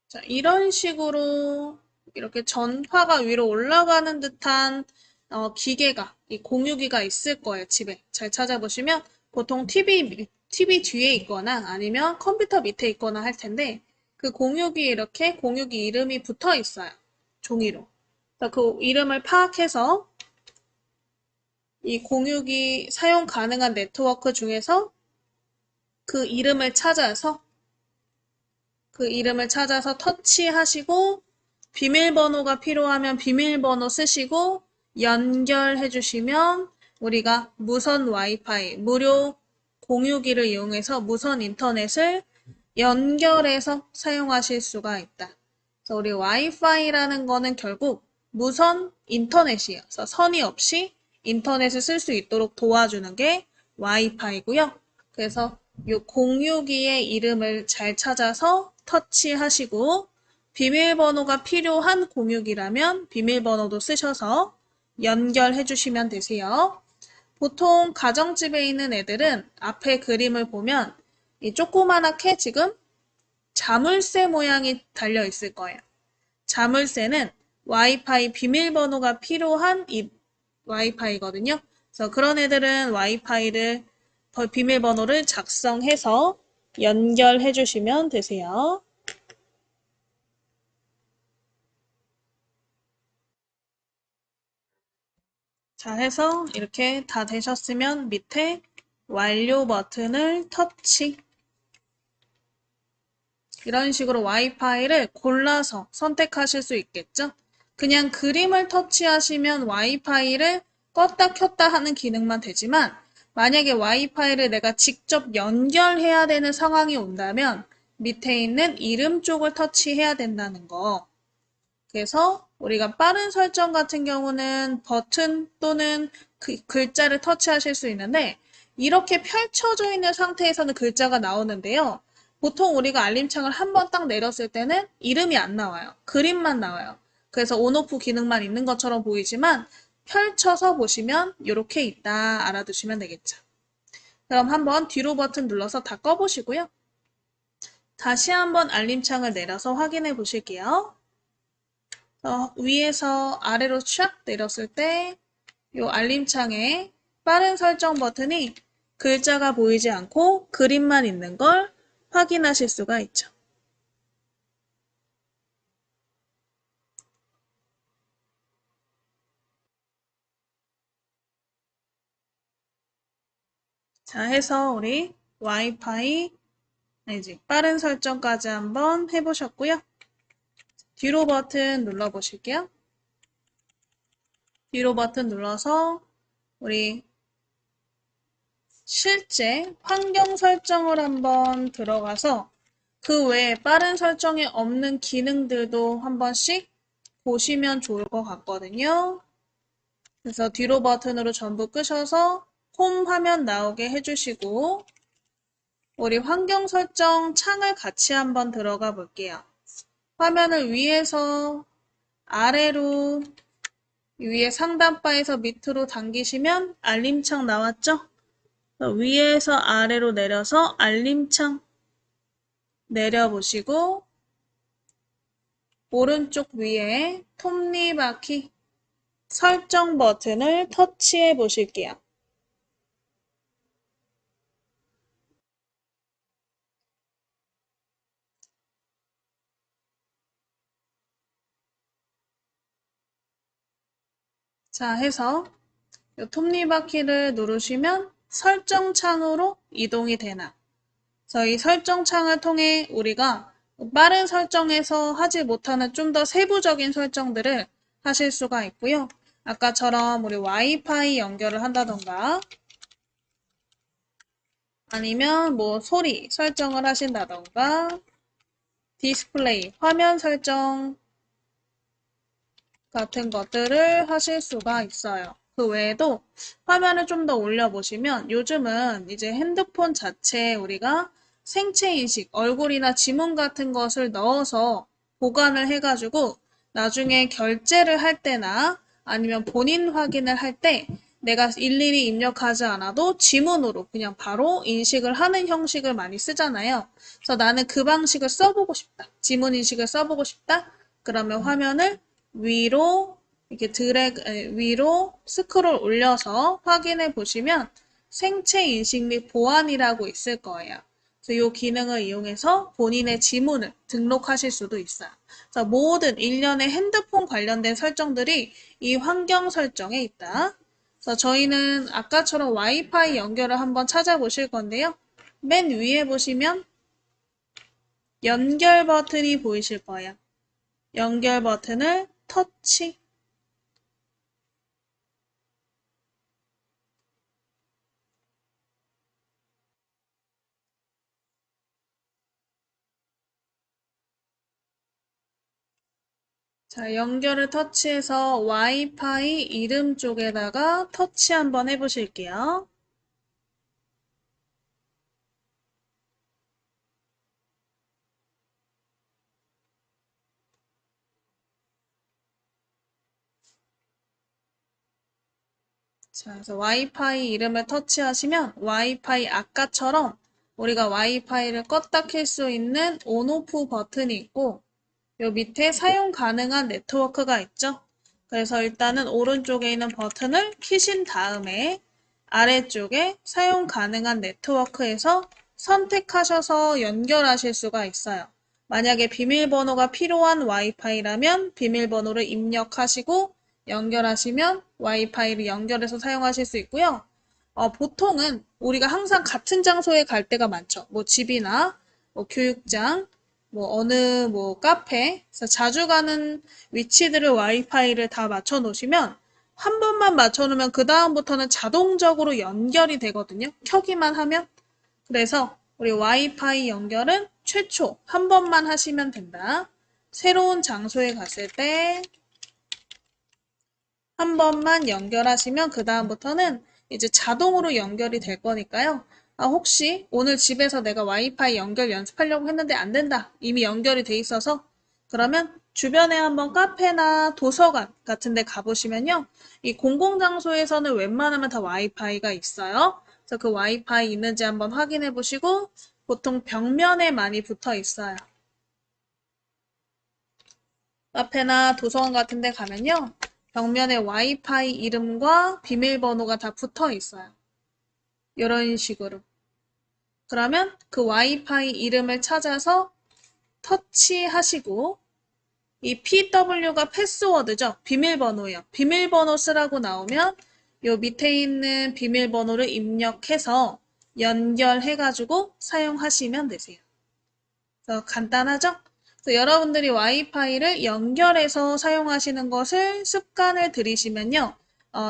자, 이런 식으로 이렇게 전파가 위로 올라가는 듯한 기계가, 이 공유기가 있을 거예요, 집에. 잘 찾아보시면 보통 TV 뒤에 있거나 아니면 컴퓨터 밑에 있거나 할 텐데 그 공유기 이렇게 공유기 이름이 붙어 있어요. 종이로. 그래서 그 이름을 파악해서 이 공유기 사용 가능한 네트워크 중에서 그 이름을 찾아서 터치하시고 비밀번호가 필요하면 비밀번호 쓰시고 연결해 주시면 우리가 무선 와이파이, 무료 공유기를 이용해서 무선 인터넷을 연결해서 사용하실 수가 있다. 그래서 우리 와이파이라는 거는 결국 무선 인터넷이에요. 그래서 선이 없이 인터넷을 쓸 수 있도록 도와주는 게 와이파이고요. 그래서 이 공유기의 이름을 잘 찾아서 터치하시고 비밀번호가 필요한 공유기라면 비밀번호도 쓰셔서 연결해 주시면 되세요. 보통 가정집에 있는 애들은 앞에 그림을 보면 이 조그만하게 지금 자물쇠 모양이 달려 있을 거예요. 자물쇠는 와이파이 비밀번호가 필요한 이 와이파이거든요. 그래서 그런 애들은 와이파이를 비밀번호를 작성해서 연결해 주시면 되세요. 자, 해서 이렇게 다 되셨으면 밑에 완료 버튼을 터치. 이런 식으로 와이파이를 골라서 선택하실 수 있겠죠? 그냥 그림을 터치하시면 와이파이를 껐다 켰다 하는 기능만 되지만 만약에 와이파이를 내가 직접 연결해야 되는 상황이 온다면 밑에 있는 이름 쪽을 터치해야 된다는 거. 그래서 우리가 빠른 설정 같은 경우는 버튼 또는 글자를 터치하실 수 있는데 이렇게 펼쳐져 있는 상태에서는 글자가 나오는데요. 보통 우리가 알림창을 한번 딱 내렸을 때는 이름이 안 나와요. 그림만 나와요. 그래서 온오프 기능만 있는 것처럼 보이지만 펼쳐서 보시면 이렇게 있다 알아두시면 되겠죠. 그럼 한번 뒤로 버튼 눌러서 다 꺼보시고요. 다시 한번 알림창을 내려서 확인해 보실게요. 위에서 아래로 샥 내렸을 때 이 알림창에 빠른 설정 버튼이 글자가 보이지 않고 그림만 있는 걸 확인하실 수가 있죠. 자, 해서 우리 와이파이 아니지 빠른 설정까지 한번 해보셨고요. 뒤로 버튼 눌러보실게요. 뒤로 버튼 눌러서 우리 실제 환경 설정을 한번 들어가서 그 외에 빠른 설정에 없는 기능들도 한 번씩 보시면 좋을 것 같거든요. 그래서 뒤로 버튼으로 전부 끄셔서 홈 화면 나오게 해주시고 우리 환경 설정 창을 같이 한번 들어가 볼게요. 화면을 위에서 아래로 위에 상단바에서 밑으로 당기시면 알림창 나왔죠? 위에서 아래로 내려서 알림창 내려보시고 오른쪽 위에 톱니바퀴 설정 버튼을 터치해 보실게요. 자, 해서 이 톱니바퀴를 누르시면 설정 창으로 이동이 되나. 그래서 이 설정 창을 통해 우리가 빠른 설정에서 하지 못하는 좀 더 세부적인 설정들을 하실 수가 있고요. 아까처럼 우리 와이파이 연결을 한다던가 아니면 뭐 소리 설정을 하신다던가 디스플레이, 화면 설정 같은 것들을 하실 수가 있어요. 그 외에도 화면을 좀 더 올려보시면 요즘은 이제 핸드폰 자체에 우리가 생체 인식, 얼굴이나 지문 같은 것을 넣어서 보관을 해가지고 나중에 결제를 할 때나 아니면 본인 확인을 할 때 내가 일일이 입력하지 않아도 지문으로 그냥 바로 인식을 하는 형식을 많이 쓰잖아요. 그래서 나는 그 방식을 써보고 싶다. 지문 인식을 써보고 싶다. 그러면 화면을 위로 이렇게 위로 스크롤 올려서 확인해 보시면 생체 인식 및 보안이라고 있을 거예요. 그래서 이 기능을 이용해서 본인의 지문을 등록하실 수도 있어요. 그래서 모든 일련의 핸드폰 관련된 설정들이 이 환경 설정에 있다. 그래서 저희는 아까처럼 와이파이 연결을 한번 찾아보실 건데요. 맨 위에 보시면 연결 버튼이 보이실 거예요. 연결 버튼을 터치. 자, 연결을 터치해서 와이파이 이름 쪽에다가 터치 한번 해보실게요. 자, 그래서 와이파이 이름을 터치하시면 와이파이 아까처럼 우리가 와이파이를 껐다 켤 수 있는 온오프 버튼이 있고 요 밑에 사용 가능한 네트워크가 있죠. 그래서 일단은 오른쪽에 있는 버튼을 키신 다음에 아래쪽에 사용 가능한 네트워크에서 선택하셔서 연결하실 수가 있어요. 만약에 비밀번호가 필요한 와이파이라면 비밀번호를 입력하시고 연결하시면 와이파이를 연결해서 사용하실 수 있고요. 보통은 우리가 항상 같은 장소에 갈 때가 많죠. 뭐 집이나 뭐 교육장, 뭐 어느 뭐 카페, 그래서 자주 가는 위치들을 와이파이를 다 맞춰 놓으시면 한 번만 맞춰 놓으면 그 다음부터는 자동적으로 연결이 되거든요. 켜기만 하면. 그래서 우리 와이파이 연결은 최초 한 번만 하시면 된다. 새로운 장소에 갔을 때 한 번만 연결하시면 그 다음부터는 이제 자동으로 연결이 될 거니까요. 혹시 오늘 집에서 내가 와이파이 연결 연습하려고 했는데 안 된다. 이미 연결이 돼 있어서 그러면 주변에 한번 카페나 도서관 같은 데 가보시면요. 이 공공장소에서는 웬만하면 다 와이파이가 있어요. 그래서 그 와이파이 있는지 한번 확인해 보시고 보통 벽면에 많이 붙어 있어요. 카페나 도서관 같은 데 가면요. 벽면에 와이파이 이름과 비밀번호가 다 붙어 있어요. 이런 식으로. 그러면 그 와이파이 이름을 찾아서 터치하시고 이 PW가 패스워드죠. 비밀번호예요. 비밀번호 쓰라고 나오면 요 밑에 있는 비밀번호를 입력해서 연결해가지고 사용하시면 되세요. 그래서 간단하죠? 그래서 여러분들이 와이파이를 연결해서 사용하시는 것을 습관을 들이시면요.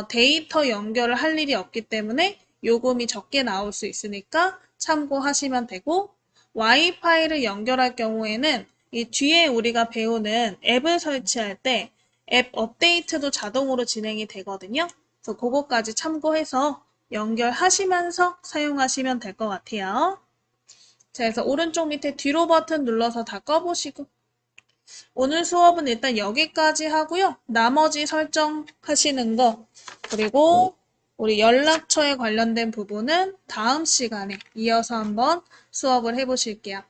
데이터 연결을 할 일이 없기 때문에 요금이 적게 나올 수 있으니까 참고하시면 되고 와이파이를 연결할 경우에는 이 뒤에 우리가 배우는 앱을 설치할 때 앱 업데이트도 자동으로 진행이 되거든요. 그래서 그거까지 참고해서 연결하시면서 사용하시면 될 것 같아요. 자, 그래서 오른쪽 밑에 뒤로 버튼 눌러서 다 꺼보시고 오늘 수업은 일단 여기까지 하고요. 나머지 설정하시는 거, 그리고 우리 연락처에 관련된 부분은 다음 시간에 이어서 한번 수업을 해보실게요.